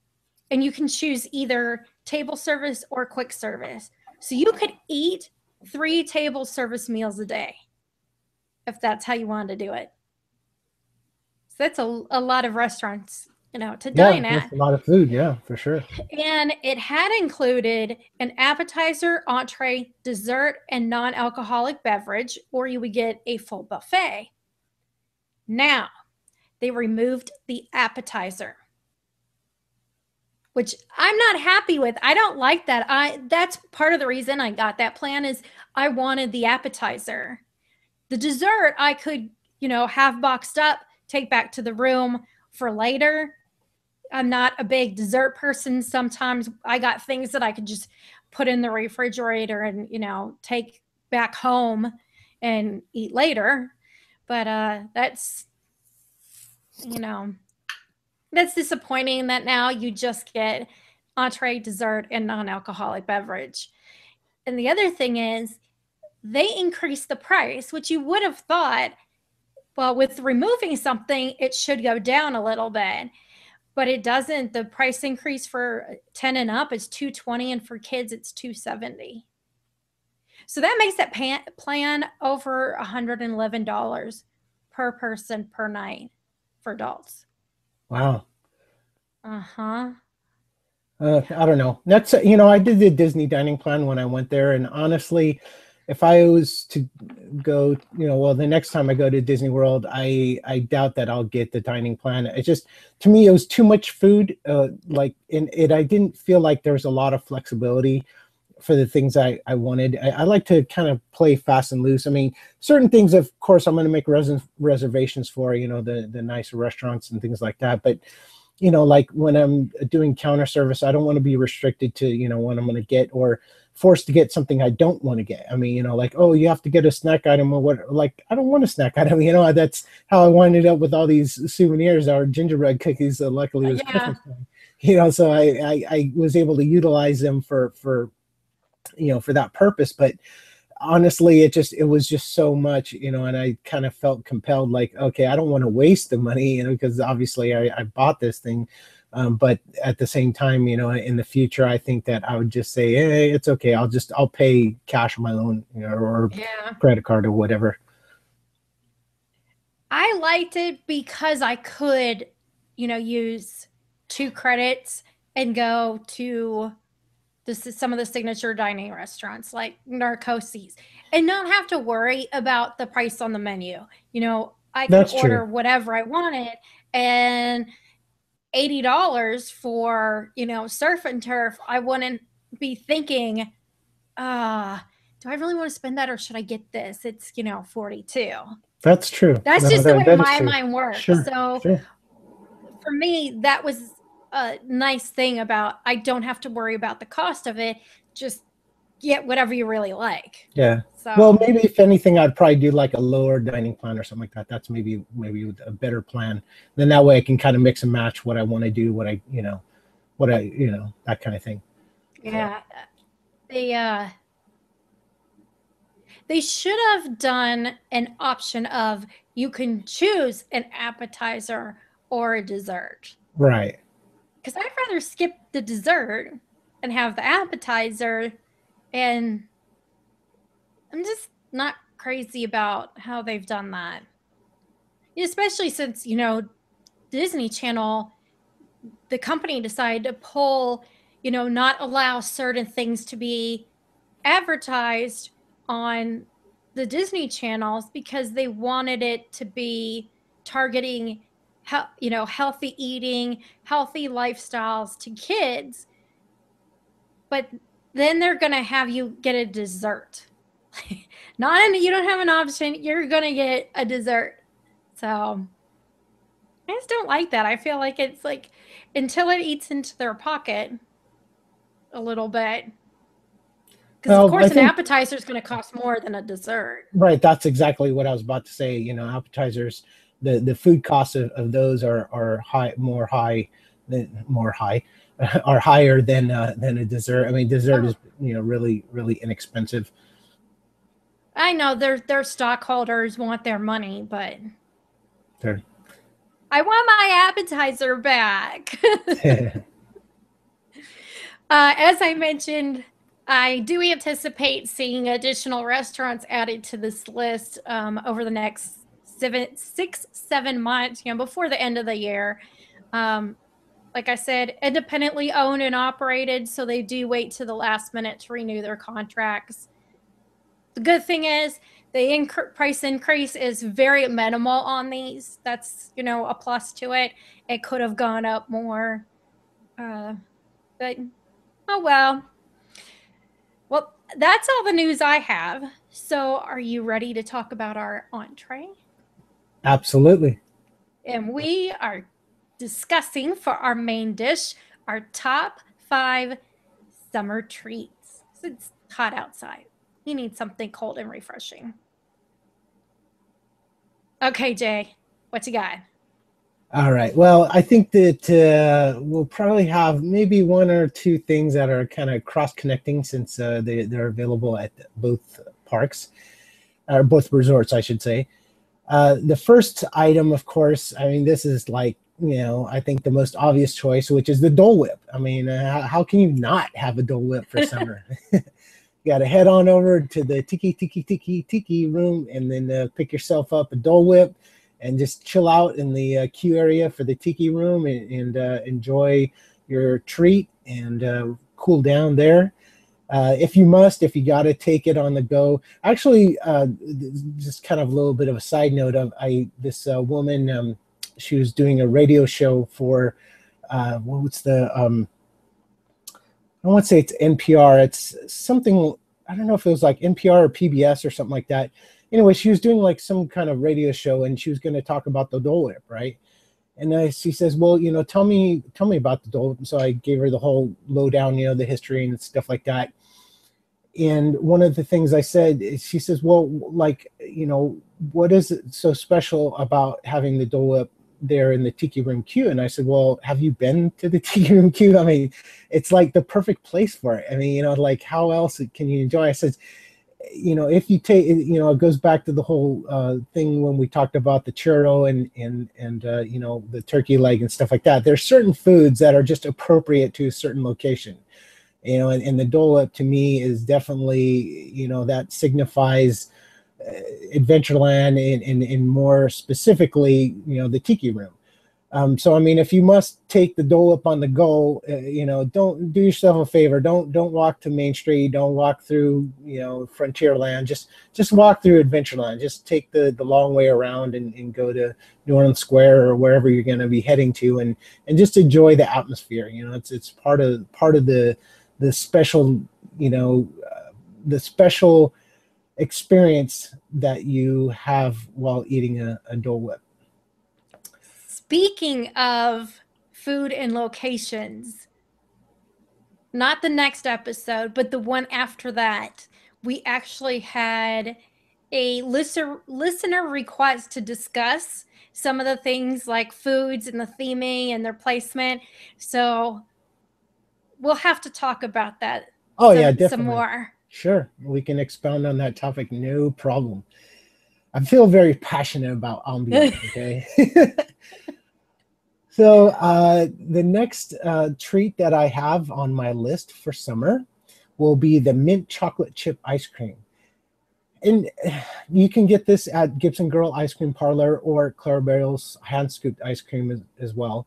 Speaker 6: and you can choose either table service or quick service. So you could eat 3 table service meals a day if that's how you wanted to do it. So that's a lot of restaurants, to dine at.
Speaker 7: That's a lot of food, yeah, for sure.
Speaker 6: And it had included an appetizer, entree, dessert, and non-alcoholic beverage, or you would get a full buffet. Now, they removed the appetizer, which I'm not happy with. I don't like that. That's part of the reason I got that plan is I wanted the appetizer. The dessert I could, have boxed up, take back to the room for later. I'm not a big dessert person. Sometimes I got things that I could just put in the refrigerator and, take back home and eat later. But that's disappointing that now you just get entree, dessert, and non-alcoholic beverage. And the other thing is they increased the price, which you would have thought, well, with removing something, it should go down a little bit. But it doesn't. The price increase for 10 and up is $220, and for kids, it's $270. So that makes that plan over $111 per person per night for adults.
Speaker 7: Wow.
Speaker 6: Uh-huh.
Speaker 7: I don't know. That's, I did the Disney dining plan when I went there, and honestly, if I was to go, the next time I go to Disney World, I doubt that I'll get the dining plan. It just, to me, it was too much food. I didn't feel like there was a lot of flexibility for the things I wanted. I like to kind of play fast and loose. I mean, certain things, of course, I'm going to make reservations for, the nicer restaurants and things like that. But, like when I'm doing counter service, I don't want to be restricted to, what I'm going to get or forced to get something I don't want to get. I mean, you have to get a snack item or what, I don't want a snack item. That's how I winded up with all these souvenirs, our gingerbread cookies. Luckily it was Christmas time, so I was able to utilize them for that purpose. But honestly, it was just so much, and I kind of felt compelled, okay, I don't want to waste the money, because obviously I bought this thing. But at the same time, in the future, I think that I would just say, hey, it's okay. I'll pay cash on my own, or credit card or whatever.
Speaker 6: I liked it because I could, use 2 credits and go to some of the signature dining restaurants like Narcosis and not have to worry about the price on the menu. I could order whatever I wanted, and $80 for, surf and turf, I wouldn't be thinking, do I really want to spend that, or should I get this? It's, $42.
Speaker 7: That's true.
Speaker 6: That's
Speaker 7: No,
Speaker 6: just the way
Speaker 7: that is
Speaker 6: my
Speaker 7: true.
Speaker 6: mind works.
Speaker 7: Sure,
Speaker 6: So
Speaker 7: sure.
Speaker 6: for me, that was a nice thing about I don't have to worry about the cost of it. Just get whatever you really like.
Speaker 7: Yeah.
Speaker 6: So
Speaker 7: Well, maybe if anything, I'd probably do like a lower dining plan or something like that. That's maybe a better plan. Then that way I can kind of mix and match what I want to do, that kind of thing.
Speaker 6: yeah, they should have done an option of you can choose an appetizer or a dessert.
Speaker 7: Right.
Speaker 6: Because I'd rather skip the dessert and have the appetizer, and I'm just not crazy about how they've done that. Especially since, Disney Channel, the company decided to pull, not allow certain things to be advertised on the Disney channels because they wanted it to be targeting healthy eating, healthy lifestyles to kids. But then they're going to have you get a dessert. You don't have an option, you're going to get a dessert. So I just don't like that. I feel like it's like until it eats into their pocket a little bit. Because, of course, an appetizer is going to cost more than a dessert.
Speaker 7: Right. That's exactly what I was about to say. Appetizers, the food costs of those are higher than a dessert. I mean, dessert is, really, really inexpensive.
Speaker 6: I know their stockholders want their money, but I want my appetizer back. As I mentioned, I do anticipate seeing additional restaurants added to this list over the next 7 months, before the end of the year. Like I said, independently owned and operated, so they do wait to the last minute to renew their contracts. The good thing is the price increase is very minimal on these. That's, a plus to it. It could have gone up more. But, oh well. Well, that's all the news I have. So are you ready to talk about our entree?
Speaker 7: Absolutely.
Speaker 6: And we are discussing for our main dish our top 5 summer treats. It's hot outside. You need something cold and refreshing. Okay, Jay, what you got?
Speaker 7: All right. Well, I think that we'll probably have maybe 1 or 2 things that are kind of cross-connecting since they're available at both parks, or both resorts, I should say. The first item, of course, I mean, this is like, I think the most obvious choice, which is the Dole Whip. I mean, how can you not have a Dole Whip for summer? You got to head on over to the Tiki Room and then pick yourself up a Dole Whip and just chill out in the queue area for the Tiki Room and enjoy your treat and cool down there. If you got to take it on the go. Actually, just kind of a little bit of a side note of this woman, she was doing a radio show for, I want to say it's NPR. It's something, I don't know if it was like NPR or PBS or something like that. Anyway, she was doing like some kind of radio show and she was going to talk about the Dole Whip, right? And she says, well, tell me about the Dole Whip. And so I gave her the whole lowdown, the history and stuff like that. And one of the things I said, she says, well, like, what is it so special about having the Dole Whip there in the Tiki Room queue? And I said, well, have you been to the Tiki Room queue? I mean, it's like the perfect place for it. I mean, like how else can you enjoy? I said, if you take, it goes back to the whole thing when we talked about the churro and the turkey leg and stuff like that. There's certain foods that are just appropriate to a certain location, and the Dole Whip to me is definitely, that signifies Adventureland and more specifically, the Tiki Room. So I mean, if you must take the Dole Whip on the go, don't do yourself a favor. Don't walk to Main Street. Don't walk through Frontierland. Just walk through Adventureland. Just take the long way around and go to New Orleans Square or wherever you're going to be heading to, and just enjoy the atmosphere. It's part of the special the special experience that you have while eating a Dole Whip.
Speaker 6: Speaking of food and locations, not the next episode, but the one after that, we actually had a listener request to discuss some of the things like foods and the theming and their placement. So we'll have to talk about that.
Speaker 7: Oh, yeah, definitely.
Speaker 6: Some more.
Speaker 7: Sure. We can expound on that topic. No problem. I feel very passionate about ambiance. Okay. So the next treat that I have on my list for summer will be the mint chocolate chip ice cream. And you can get this at Gibson Girl Ice Cream Parlor or Clarabelle's hand scooped ice cream as well.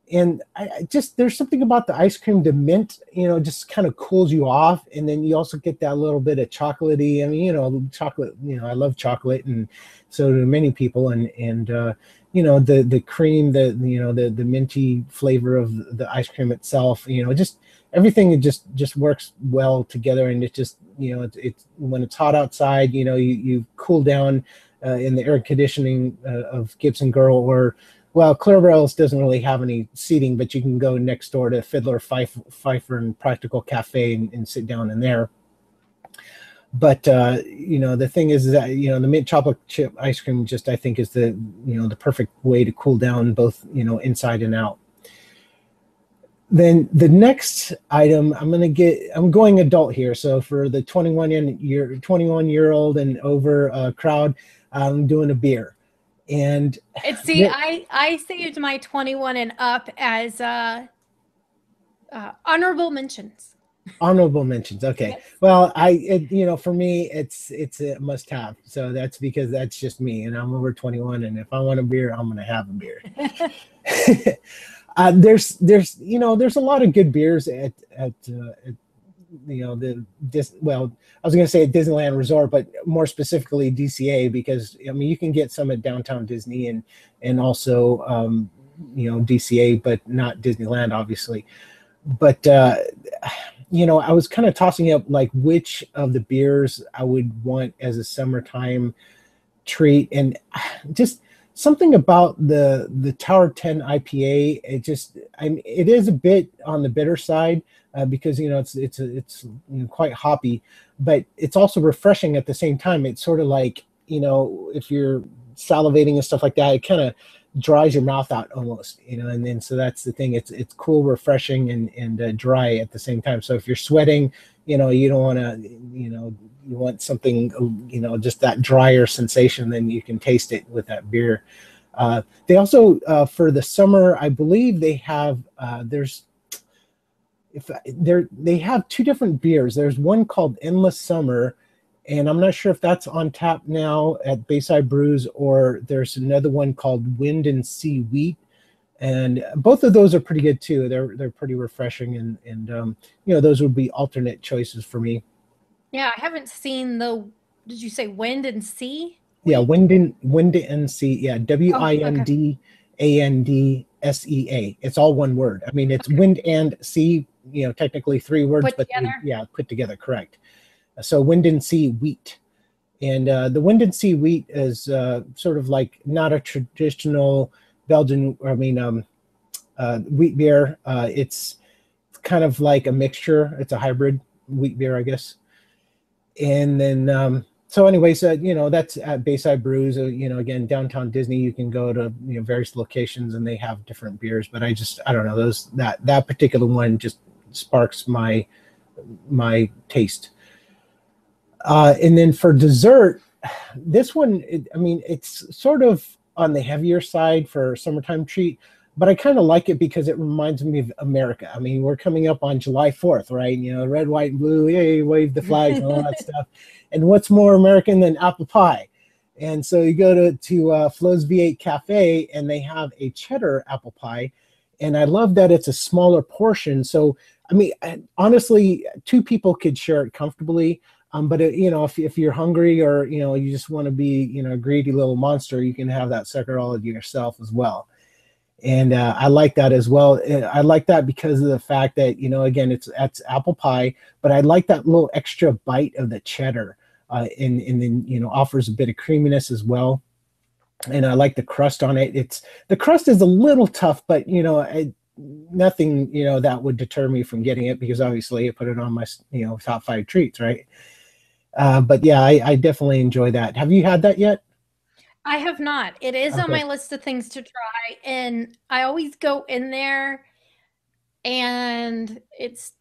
Speaker 7: And I just, there's something about the ice cream, the mint, just kind of cools you off. And then you also get that little bit of chocolatey. I mean, chocolate, I love chocolate, and so do many people. And the cream, the minty flavor of the ice cream itself, just everything just works well together. And it just, it's when it's hot outside, you cool down in the air conditioning of Gibson Girl, or, well, Clarabelle's doesn't really have any seating, but you can go next door to Fiddler, Pfeiffer, and Practical Cafe and sit down in there. But the thing is that the mint chocolate chip ice cream just, I think, is the the perfect way to cool down both inside and out. Then the next item I'm going adult here, so for the 21-year-old and over crowd, I'm doing a beer. And
Speaker 6: I saved my 21 and up as honorable mentions.
Speaker 7: Honorable mentions. Okay. Yes. Well, for me, it's a must-have. So that's because that's just me, and I'm over 21, and if I want a beer, I'm going to have a beer. There's a lot of good beers at I was going to say at Disneyland Resort, but more specifically DCA, because you can get some at Downtown Disney and also DCA, but not Disneyland, obviously. But I was kind of tossing up like which of the beers I would want as a summertime treat, and just something about the Tower 10 IPA. It is a bit on the bitter side because it's quite hoppy, but it's also refreshing at the same time. It's sort of like if you're salivating and stuff like that, it kind of dries your mouth out almost, and then so that's the thing. It's cool, refreshing, and dry at the same time. So if you're sweating, you don't want to, you want something, just that drier sensation, then you can taste it with that beer. They also for the summer, I believe they have they have two different beers. There's one called Endless Summer, and I'm not sure if that's on tap now at Bayside Brews, or there's another one called Wind and Sea Wheat, and both of those are pretty good too. They're pretty refreshing, and those would be alternate choices for me.
Speaker 6: Yeah, I haven't seen did you say Wind and Sea?
Speaker 7: Yeah, Wind and Sea. Yeah, WINDANDSEA. It's all one word. I mean, it's Wind and Sea. Technically three words, put together, correct. So Wind and Sea Wheat, and the Wind and Sea Wheat is sort of like not a traditional Belgian, wheat beer. It's kind of like a mixture. It's a hybrid wheat beer, I guess. And then that's at Bayside Brews. Again, Downtown Disney, you can go to various locations and they have different beers. But I don't know, that particular one just sparks my taste. And then for dessert, this one, it's sort of on the heavier side for a summertime treat, but I kind of like it because it reminds me of America. I mean, we're coming up on July 4th, right? Red, white, and blue, yay, wave the flags and all that stuff. And what's more American than apple pie? And so you go to Flo's V8 Cafe, and they have a cheddar apple pie. And I love that it's a smaller portion. So, honestly, two people could share it comfortably. But if you're hungry or you just want to be a greedy little monster, you can have that sucker all to yourself as well. And I like that as well. I like that because of the fact that again, it's apple pie, but I like that little extra bite of the cheddar. and then offers a bit of creaminess as well. And I like the crust on it. The crust is a little tough, but nothing that would deter me from getting it, because obviously I put it on my top 5 treats, right? But yeah, I definitely enjoy that. Have you had that yet?
Speaker 6: I have not. It is on my list of things to try, and I always go in there and it's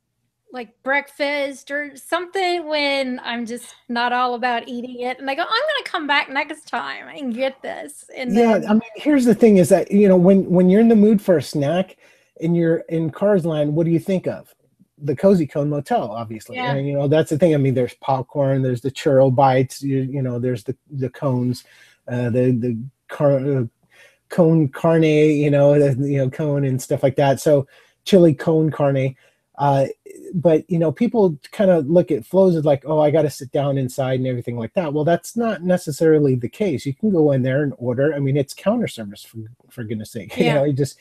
Speaker 6: like breakfast or something when I'm just not all about eating it, and I go, I'm gonna come back next time and get this. And
Speaker 7: yeah, I mean, here's the thing is that when you're in the mood for a snack and you're in Cars Land, what do you think of? The Cozy Cone Motel, obviously.
Speaker 6: Yeah.
Speaker 7: And that's the thing. I mean, there's popcorn, there's the churro bites, there's the cones, the cone carne, cone and stuff like that. So chili cone carne. But people kind of look at flows as like, oh, I got to sit down inside and everything like that. Well, that's not necessarily the case. You can go in there and order. I mean, it's counter service for goodness sake.
Speaker 6: Yeah.
Speaker 7: You just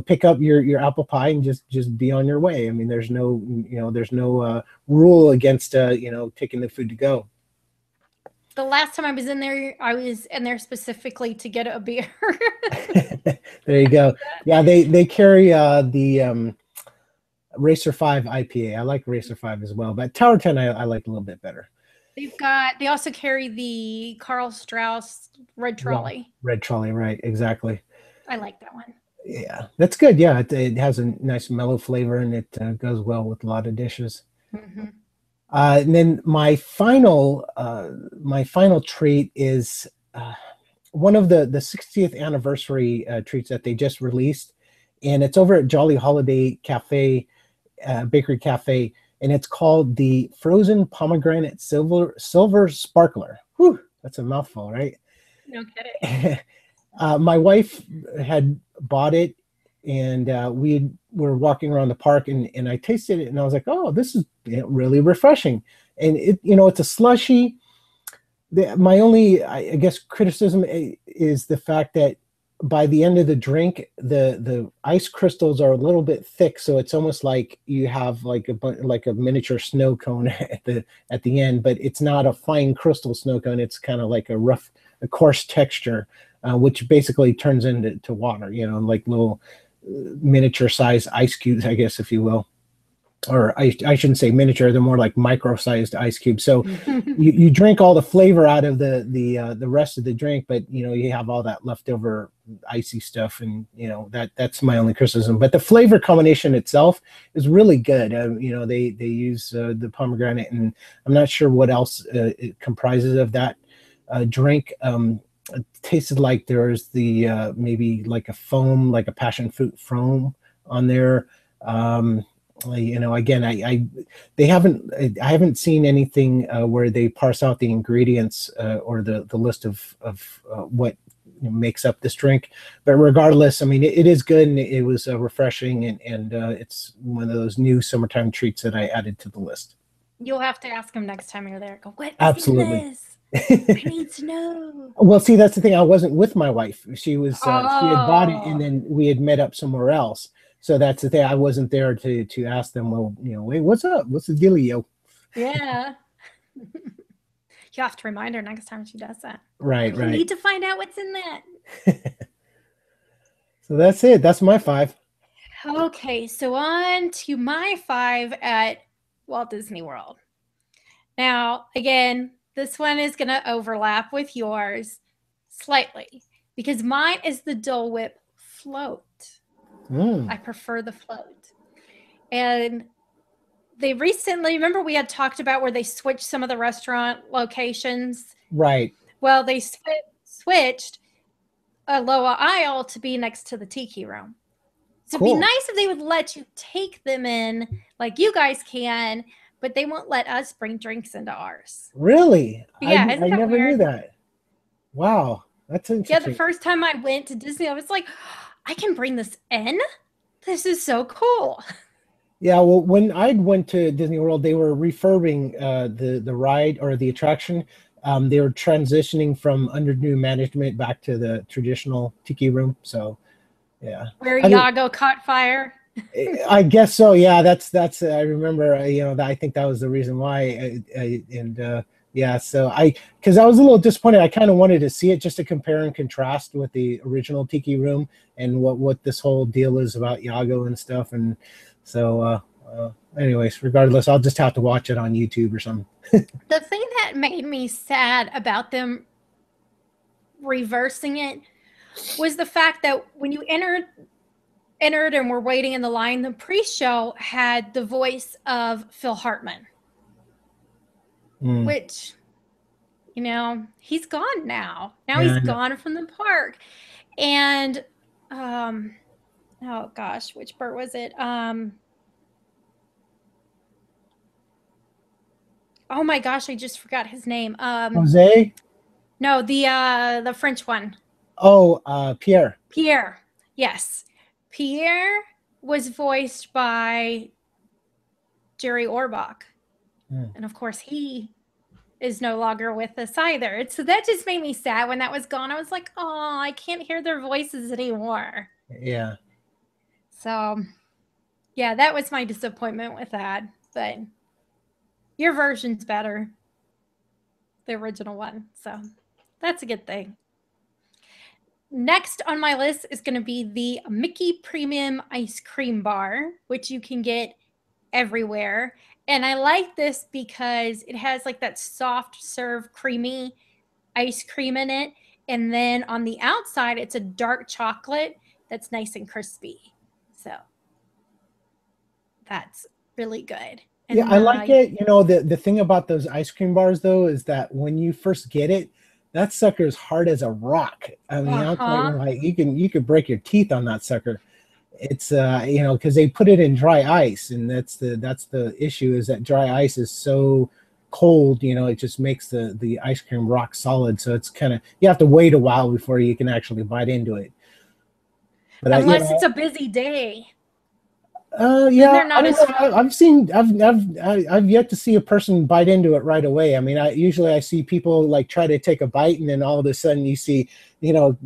Speaker 7: pick up your apple pie and just be on your way. I mean, there's no rule against taking the food to go.
Speaker 6: The last time I was in there specifically to get a beer.
Speaker 7: There you go. Yeah, they carry the Racer 5 IPA. I like Racer 5 as well, but Tower 10 I like a little bit better.
Speaker 6: They also carry the Carl Strauss Red Trolley.
Speaker 7: Red Trolley, right, exactly.
Speaker 6: I like that one.
Speaker 7: Yeah, that's good. Yeah, it has a nice mellow flavor, and it goes well with a lot of dishes.
Speaker 6: Mm-hmm.
Speaker 7: And then my final treat is one of the 60th anniversary treats that they just released, and it's over at Jolly Holiday Cafe, Bakery Cafe, and it's called the Frozen Pomegranate Silver Sparkler. Whew, that's a mouthful, right?
Speaker 6: No kidding.
Speaker 7: My wife had bought it, and we were walking around the park, and I tasted it, and I was like, oh, this is really refreshing. And it's a slushy. My only, I guess, criticism is the fact that by the end of the drink, the ice crystals are a little bit thick, so it's almost like you have like a miniature snow cone at the end, but it's not a fine crystal snow cone. It's kind of like a coarse texture, which basically turns into water. Like little miniature size ice cubes, I guess, if you will. Or I shouldn't say miniature; they're more like micro-sized ice cubes. So you drink all the flavor out of the rest of the drink, but you have all that leftover icy stuff, and that's my only criticism. But the flavor combination itself is really good. They use the pomegranate, and I'm not sure what else it comprises of that drink. It tasted like there's the maybe like a foam, like a passion fruit foam on there. Again, I haven't seen anything where they parse out the ingredients or the list of what makes up this drink. But regardless, I mean, it is good, and it was refreshing, and it's one of those new summertime treats that I added to the list.
Speaker 6: You'll have to ask them next time you're there. Go, what is
Speaker 7: Absolutely.
Speaker 6: this? I need to know.
Speaker 7: Well, see, that's the thing. I wasn't with my wife. She was she had bought it, and then we had met up somewhere else. So that's the thing. I wasn't there to ask them, well, wait, what's up? What's the dealio?
Speaker 6: Yeah. You have to remind her next time she does that.
Speaker 7: Right.
Speaker 6: You need to find out what's in that.
Speaker 7: So that's it. That's my 5.
Speaker 6: Okay, so on to my 5 at Walt Disney World. Now, again, this one is going to overlap with yours slightly, because mine is the Dole Whip float. I prefer the float. And they recently, remember we had talked about where they switched some of the restaurant locations?
Speaker 7: Right.
Speaker 6: Well, they switched a lower aisle to be next to the Tiki Room. So
Speaker 7: Cool.
Speaker 6: It'd be nice if they would let you take them in like you guys can, but they won't let us bring drinks into ours.
Speaker 7: Really?
Speaker 6: Yeah,
Speaker 7: I never knew that. Wow. That's interesting.
Speaker 6: Yeah, the first time I went to Disney, I was like, I can bring this in? This is so cool.
Speaker 7: Yeah, well, when I went to Disney World, they were refurbing the ride or the attraction. They were transitioning from under new management back to the traditional Tiki Room. So, yeah.
Speaker 6: Where Iago caught fire.
Speaker 7: I guess so. Yeah, that's. I remember. I think that was the reason why. And Yeah, so because I was a little disappointed. I kind of wanted to see it just to compare and contrast with the original Tiki Room and what this whole deal is about Yago and stuff. And so, anyways, regardless, I'll just have to watch it on YouTube or something.
Speaker 6: The thing that made me sad about them reversing it was the fact that when you entered and were waiting in the line, the pre-show had the voice of Phil Hartman. Which, you know, he's gone now. Now he's gone from the park. And, oh gosh, which part was it? Oh my gosh, I just forgot his name.
Speaker 7: Jose?
Speaker 6: No, the French one.
Speaker 7: Oh, Pierre.
Speaker 6: Pierre, yes. Pierre was voiced by Jerry Orbach. And of course, he is no longer with us either. So that just made me sad when that was gone. I was like, oh, I can't hear their voices anymore.
Speaker 7: Yeah.
Speaker 6: So, yeah, that was my disappointment with that. But your version's better, the original one. So that's a good thing. Next on my list is going to be the Mickey Premium Ice Cream Bar, which you can get everywhere. And I like this because it has like that soft serve creamy ice cream in it. And then on the outside, it's a dark chocolate that's nice and crispy. So that's really good. And
Speaker 7: yeah, I like it. You know, the thing about those ice cream bars, though, is that when you first get it, that sucker is hard as a rock. I mean, I'm talking like you could break your teeth on that sucker. It's you know, because they put it in dry ice, and that's the issue, is that dry ice is so cold, you know, it just makes the ice cream rock solid. So it's kind of, you have to wait a while before you can actually bite into it. But
Speaker 6: unless it's a busy day.
Speaker 7: Yeah, I've yet to see a person bite into it right away. I mean, I see people like try to take a bite, and then all of a sudden you see, you know,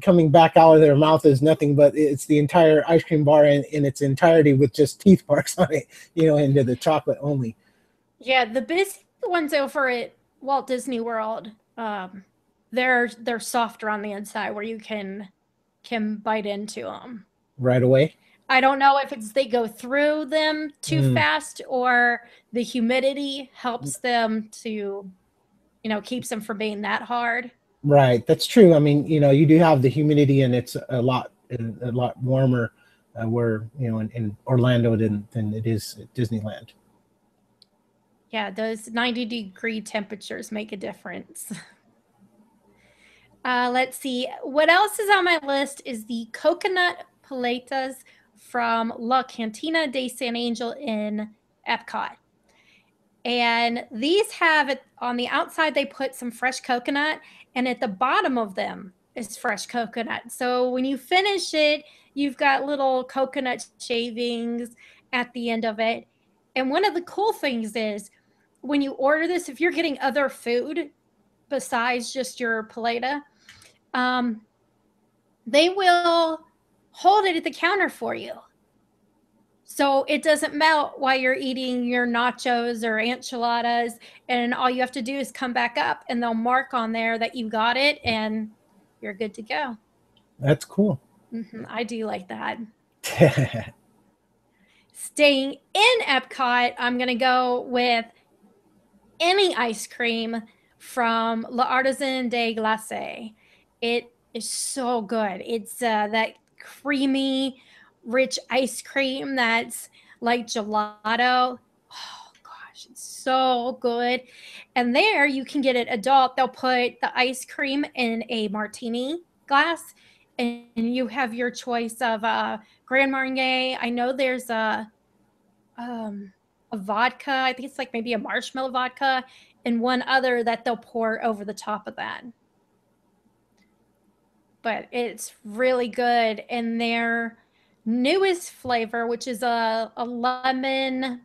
Speaker 7: coming back out of their mouth is nothing but it's the entire ice cream bar in its entirety with just teeth marks on it, you know, into the chocolate only.
Speaker 6: Yeah, the busy ones over at Walt Disney World, they're softer on the inside where you can bite into them
Speaker 7: right away.
Speaker 6: I don't know if it's they go through them too fast, or the humidity helps them to, you know, keeps them from being that hard.
Speaker 7: Right, that's true. I mean, you know, you do have the humidity, and it's a lot warmer where, you know, in Orlando than it is at Disneyland.
Speaker 6: Yeah, those 90-degree temperatures make a difference. Let's see. What else is on my list is the coconut paletas from La Cantina de San Angel in Epcot. And these have it on the outside, they put some fresh coconut, and at the bottom of them is fresh coconut. So when you finish it, you've got little coconut shavings at the end of it. And one of the cool things is when you order this, if you're getting other food besides just your paleta, they will hold it at the counter for you. So it doesn't melt while you're eating your nachos or enchiladas, and all you have to do is come back up and they'll mark on there that you got it and you're good to go.
Speaker 7: That's cool.
Speaker 6: I do like that. Staying in Epcot, I'm going to go with any ice cream from L'Artisan de Glace. It is so good. It's that creamy, rich ice cream that's like gelato. Oh gosh, it's so good. And there you can get it adult. They'll put the ice cream in a martini glass, and you have your choice of Grand Marnier. I know there's a vodka. I think it's like maybe a marshmallow vodka, and one other that they'll pour over the top of that. But it's really good. And their newest flavor, which is a lemon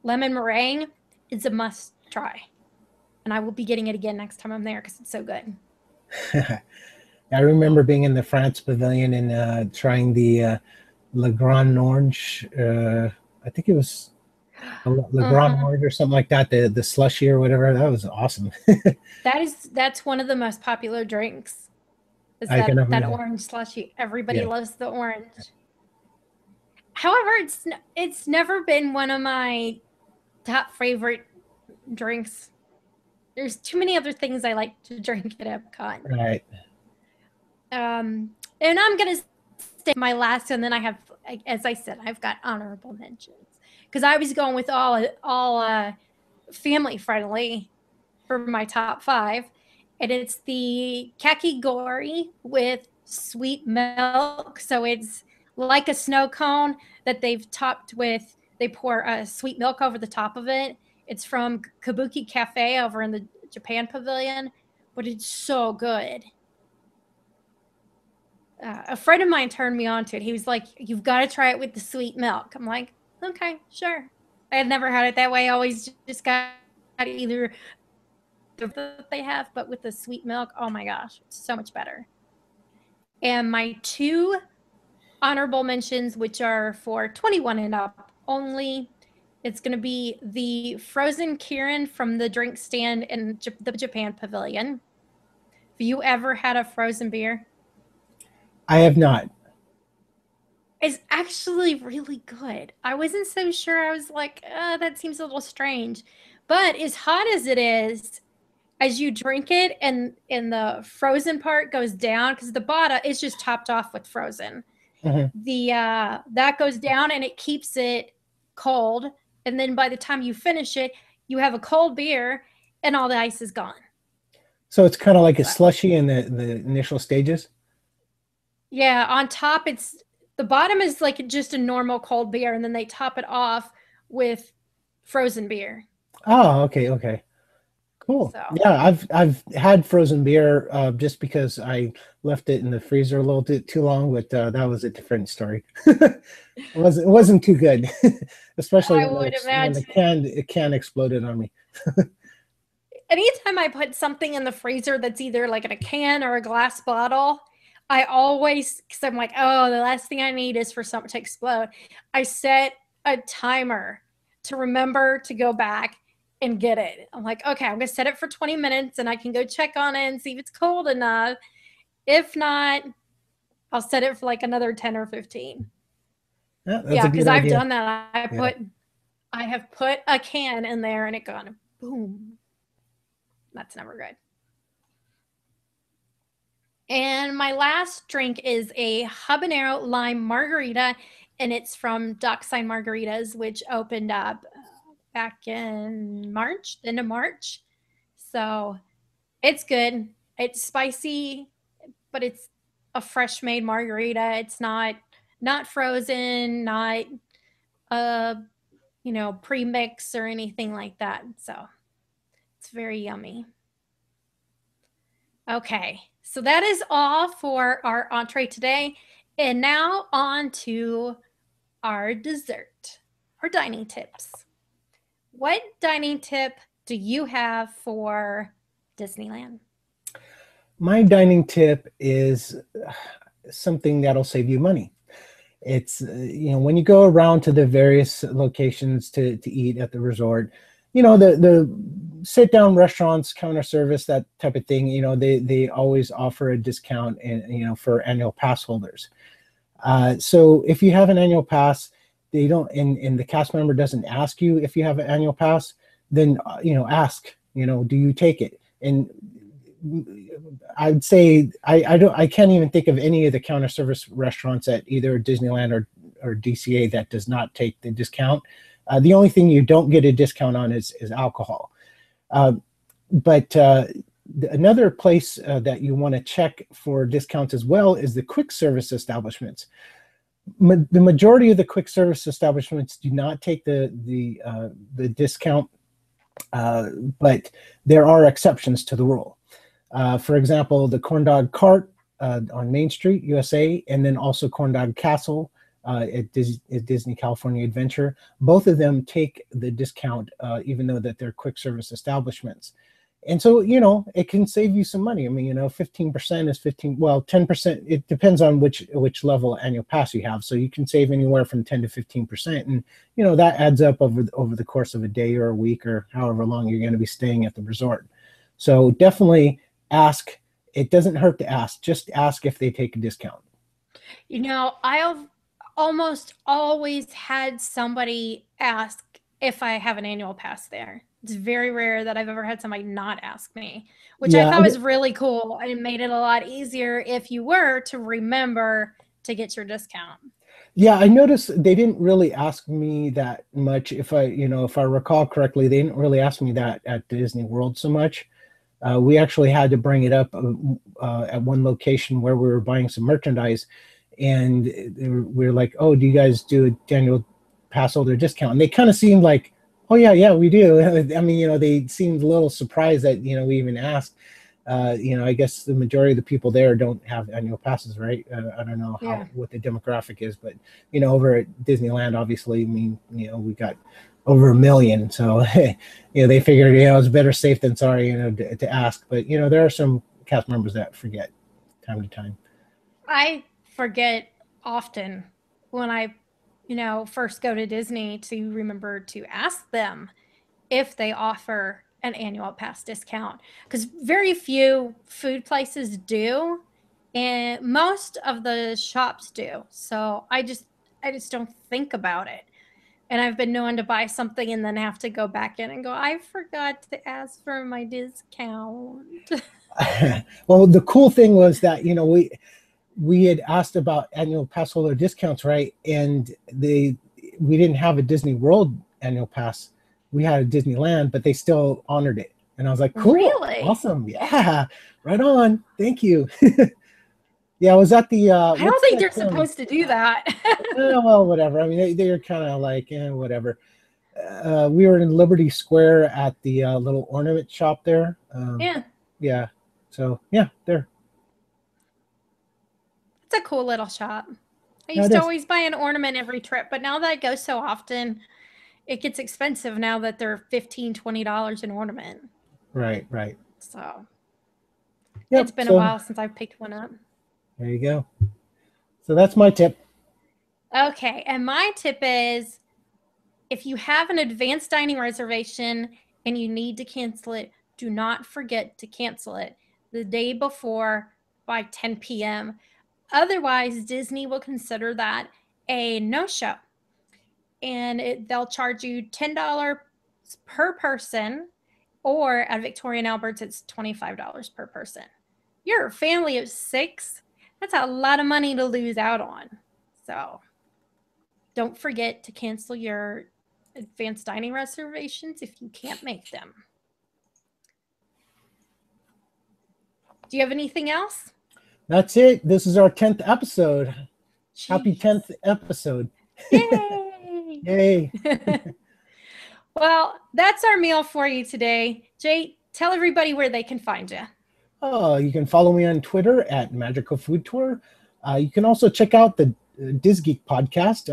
Speaker 6: meringue, is a must try. And I will be getting it again next time I'm there because it's so good.
Speaker 7: I remember being in the France Pavilion and trying the Le Grand Orange. I think it was the Grand Orange or something like that, the slushy or whatever. That was awesome.
Speaker 6: That's one of the most popular drinks. Is
Speaker 7: I can
Speaker 6: that
Speaker 7: imagine.
Speaker 6: orange slushy? Everybody
Speaker 7: Yeah.
Speaker 6: loves the orange. However, it's never been one of my top favorite drinks. There's too many other things I like to drink at Epcot.
Speaker 7: Right.
Speaker 6: And I'm gonna say my last, and then I have, as I said, I've got honorable mentions because I was going with all family friendly for my top 5, and it's the kakigori with sweet milk. So it's like a snow cone that they've topped with. They pour sweet milk over the top of it. It's from Kabuki Cafe over in the Japan Pavilion, but it's so good. A friend of mine turned me on to it. He was like, "You've got to try it with the sweet milk." I'm like, "Okay, sure." I had never had it that way. I always just got either that they have, but with the sweet milk, oh my gosh, it's so much better. And my 2 honorable mentions, which are for 21 and up only, it's going to be the frozen Kirin from the drink stand in the Japan Pavilion. Have you ever had a frozen beer?
Speaker 7: I have not.
Speaker 6: It's actually really good. I wasn't so sure. I was like, that seems a little strange. But as hot as it is, as you drink it and the frozen part goes down, because the bottom is just topped off with frozen. Mm-hmm. That goes down and it keeps it cold. And then by the time you finish it, you have a cold beer and all the ice is gone.
Speaker 7: So it's kind of like a slushy in the initial stages?
Speaker 6: Yeah, on top, the bottom is like just a normal cold beer, and then they top it off with frozen beer.
Speaker 7: Oh, okay. Cool. So. Yeah, I've had frozen beer just because I left it in the freezer a little bit too long, but that was a different story. It wasn't too good, especially when the can exploded on me.
Speaker 6: Anytime I put something in the freezer that's either like in a can or a glass bottle, I always, because I'm like, oh, the last thing I need is for something to explode. I set a timer to remember to go back and get it. I'm like, okay, I'm going to set it for 20 minutes and I can go check on it and see if it's cold enough. If not, I'll set it for like another 10 or 15. Yeah, because I've done that. I have put a can in there and it gone boom. That's never good. And my last drink is a habanero lime margarita, and it's from Dockside Margaritas, which opened up back in March, end of March. So it's good. It's spicy, but it's a fresh made margarita. It's not frozen, not pre-mix or anything like that. So it's very yummy. Okay, so that is all for our entree today. And now on to our dessert, our dining tips. What dining tip do you have for Disneyland?
Speaker 7: My dining tip is something that'll save you money. It's, when you go around to the various locations to eat at the resort, the sit down restaurants, counter service, that type of thing, they always offer a discount and, for annual pass holders. So if you have an annual pass, they don't, and the cast member doesn't ask you if you have an annual pass, then, ask, do you take it? And I'd say, I can't even think of any of the counter service restaurants at either Disneyland or DCA that does not take the discount. The only thing you don't get a discount on is alcohol. But another place that you want to check for discounts as well is the quick service establishments. The majority of the quick service establishments do not take the discount, but there are exceptions to the rule. For example, the Corn Dog Cart on Main Street, USA, and then also Corn Dog Castle at Disney California Adventure. Both of them take the discount, even though that they're quick service establishments. And so, it can save you some money. I mean, 15% is 15, well, 10%, it depends on which level annual pass you have. So you can save anywhere from 10 to 15%. And, that adds up over the course of a day or a week or however long you're going to be staying at the resort. So definitely ask. It doesn't hurt to ask. Just ask if they take a discount.
Speaker 6: I've almost always had somebody ask if I have an annual pass there. It's very rare that I've ever had somebody not ask me, which I thought was really cool. And it made it a lot easier if you were to remember to get your discount.
Speaker 7: Yeah, I noticed they didn't really ask me that much. If I recall correctly, they didn't really ask me that at Disney World so much. We actually had to bring it up at one location where we were buying some merchandise, and we were like, "Oh, do you guys do a annual pass holder discount?" And they kind of seemed like, "Oh yeah, we do." I mean, they seemed a little surprised that we even asked. I guess the majority of the people there don't have annual passes, right? I don't know what the demographic is, but over at Disneyland, obviously, I mean, we got over 1 million, so they figured it's better safe than sorry, to ask. But there are some cast members that forget time to time.
Speaker 6: I forget often when I first go to Disney to remember to ask them if they offer an annual pass discount, because very few food places do, and most of the shops do. So I just don't think about it. And I've been known to buy something and then have to go back in and go, I forgot to ask for my discount.
Speaker 7: Well, the cool thing was that, we had asked about annual pass holder discounts, right? And we didn't have a Disney World annual pass. We had a Disneyland, but they still honored it. And I was like, cool,
Speaker 6: really?
Speaker 7: Awesome. Yeah, right on. Thank you. Yeah, I was at the...
Speaker 6: I don't think they're supposed to do that.
Speaker 7: Well, whatever. I mean, they're kind of like, whatever. We were in Liberty Square at the little ornament shop there. Yeah. So, yeah, there.
Speaker 6: It's a cool little shop. I used to always buy an ornament every trip, but now that I go so often, it gets expensive now that they're $15, $20 an ornament.
Speaker 7: Right.
Speaker 6: So,
Speaker 7: it's
Speaker 6: been a while since I've picked one up.
Speaker 7: There you go. So that's my tip.
Speaker 6: Okay, and my tip is, if you have an advanced dining reservation and you need to cancel it, do not forget to cancel it the day before by 10 p.m. Otherwise, Disney will consider that a no-show. And they'll charge you $10 per person, or at Victoria and Albert's, it's $25 per person. You're a family of 6. That's a lot of money to lose out on. So don't forget to cancel your advanced dining reservations if you can't make them. Do you have anything else?
Speaker 7: That's it. This is our 10th episode. Jeez. Happy 10th episode.
Speaker 6: Yay!
Speaker 7: Yay.
Speaker 6: Well, that's our meal for you today. Jay, tell everybody where they can find you.
Speaker 7: You can follow me on Twitter at Magical Food Tour. You can also check out the DisGeek podcast.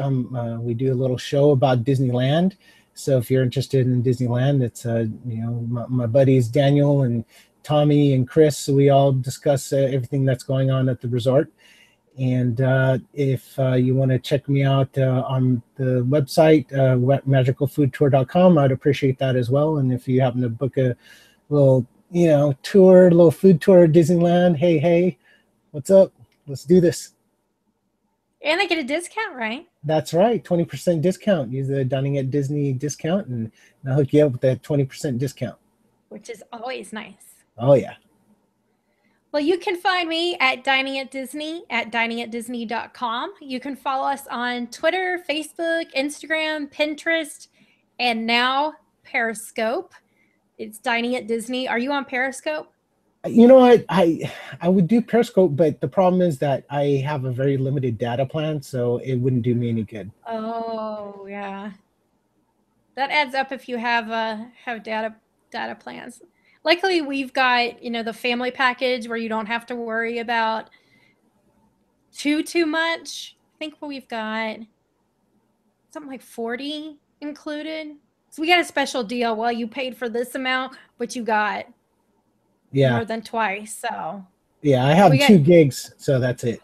Speaker 7: We do a little show about Disneyland. So if you're interested in Disneyland, it's my buddies Daniel and Tommy and Chris. So we all discuss everything that's going on at the resort. And if you want to check me out on the website, magicalfoodtour.com, I'd appreciate that as well. And if you happen to book a little tour, little food tour at Disneyland, hey, what's up? Let's do this.
Speaker 6: And they get a discount, right?
Speaker 7: That's right, 20% discount. Use the Dining at Disney discount, and I'll hook you up with that 20% discount.
Speaker 6: Which is always nice.
Speaker 7: Oh, yeah.
Speaker 6: Well, you can find me at Dining at Disney at diningatdisney.com. You can follow us on Twitter, Facebook, Instagram, Pinterest, and now Periscope. It's Dining at Disney. Are you on Periscope?
Speaker 7: You know what? I would do Periscope, but the problem is that I have a very limited data plan, so it wouldn't do me any good.
Speaker 6: Oh, yeah. That adds up if you have data plans. Luckily, we've got, the family package where you don't have to worry about too much. I think we've got something like 40 included. So we got a special deal. Well, you paid for this amount, but you got more than twice. So
Speaker 7: yeah, I have 2 gigs, so that's it.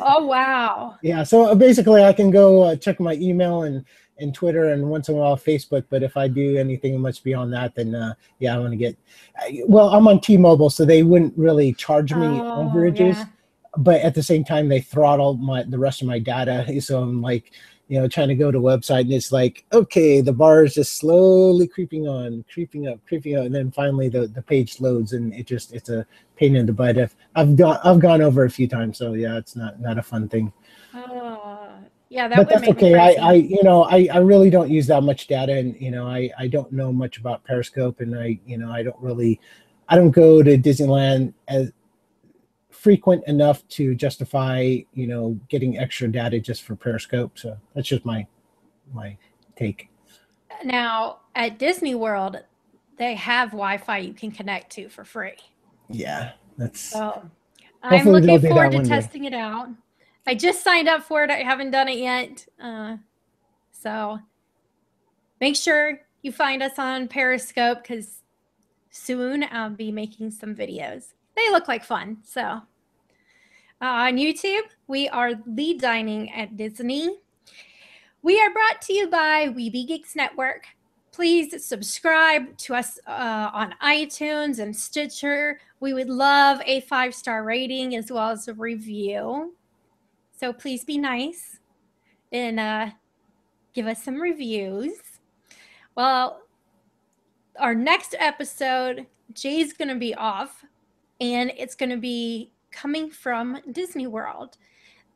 Speaker 6: Oh, wow.
Speaker 7: Yeah, so basically I can go check my email and Twitter and once in a while Facebook, but if I do anything much beyond that, then yeah, I want to get, well, I'm on T-Mobile, so they wouldn't really charge me overages, but at the same time they throttle the rest of my data. So I'm like, you know, trying to go to a website and it's like, okay, the bar is just slowly creeping up, and then finally the page loads, and it's a pain in the butt. I've gone over a few times, so yeah, it's not a fun thing.
Speaker 6: Yeah, that
Speaker 7: but
Speaker 6: would
Speaker 7: that's
Speaker 6: make
Speaker 7: okay.
Speaker 6: me crazy.
Speaker 7: I really don't use that much data, and you know, I don't know much about Periscope, and I don't go to Disneyland as frequent enough to justify, you know, getting extra data just for Periscope. So that's just my take.
Speaker 6: Now at Disney World, they have Wi-Fi you can connect to for free.
Speaker 7: Yeah, that's.
Speaker 6: So I'm looking forward to testing it out. I just signed up for it. I haven't done it yet. So make sure you find us on Periscope, because soon I'll be making some videos. They look like fun. So on YouTube, we are Lead Dining at Disney. We are brought to you by Weeby Geeks Network. Please subscribe to us on iTunes and Stitcher. We would love a 5-star rating as well as a review. So please be nice and give us some reviews. Well, our next episode, Jay's going to be off, and it's going to be coming from Disney World.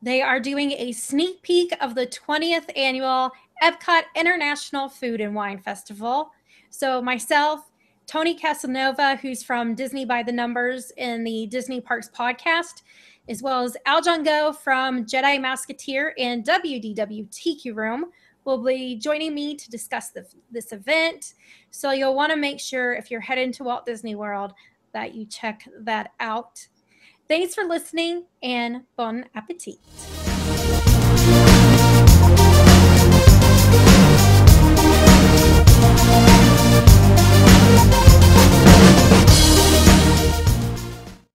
Speaker 6: They are doing a sneak peek of the 20th annual Epcot International Food and Wine Festival. So myself, Tony Casanova, who's from Disney by the Numbers in the Disney Parks podcast, as well as Aljon Go from Jedi Musketeer and WDW Tiki Room, will be joining me to discuss this event. So you'll want to make sure, if you're heading to Walt Disney World, that you check that out. Thanks for listening, and bon appetit.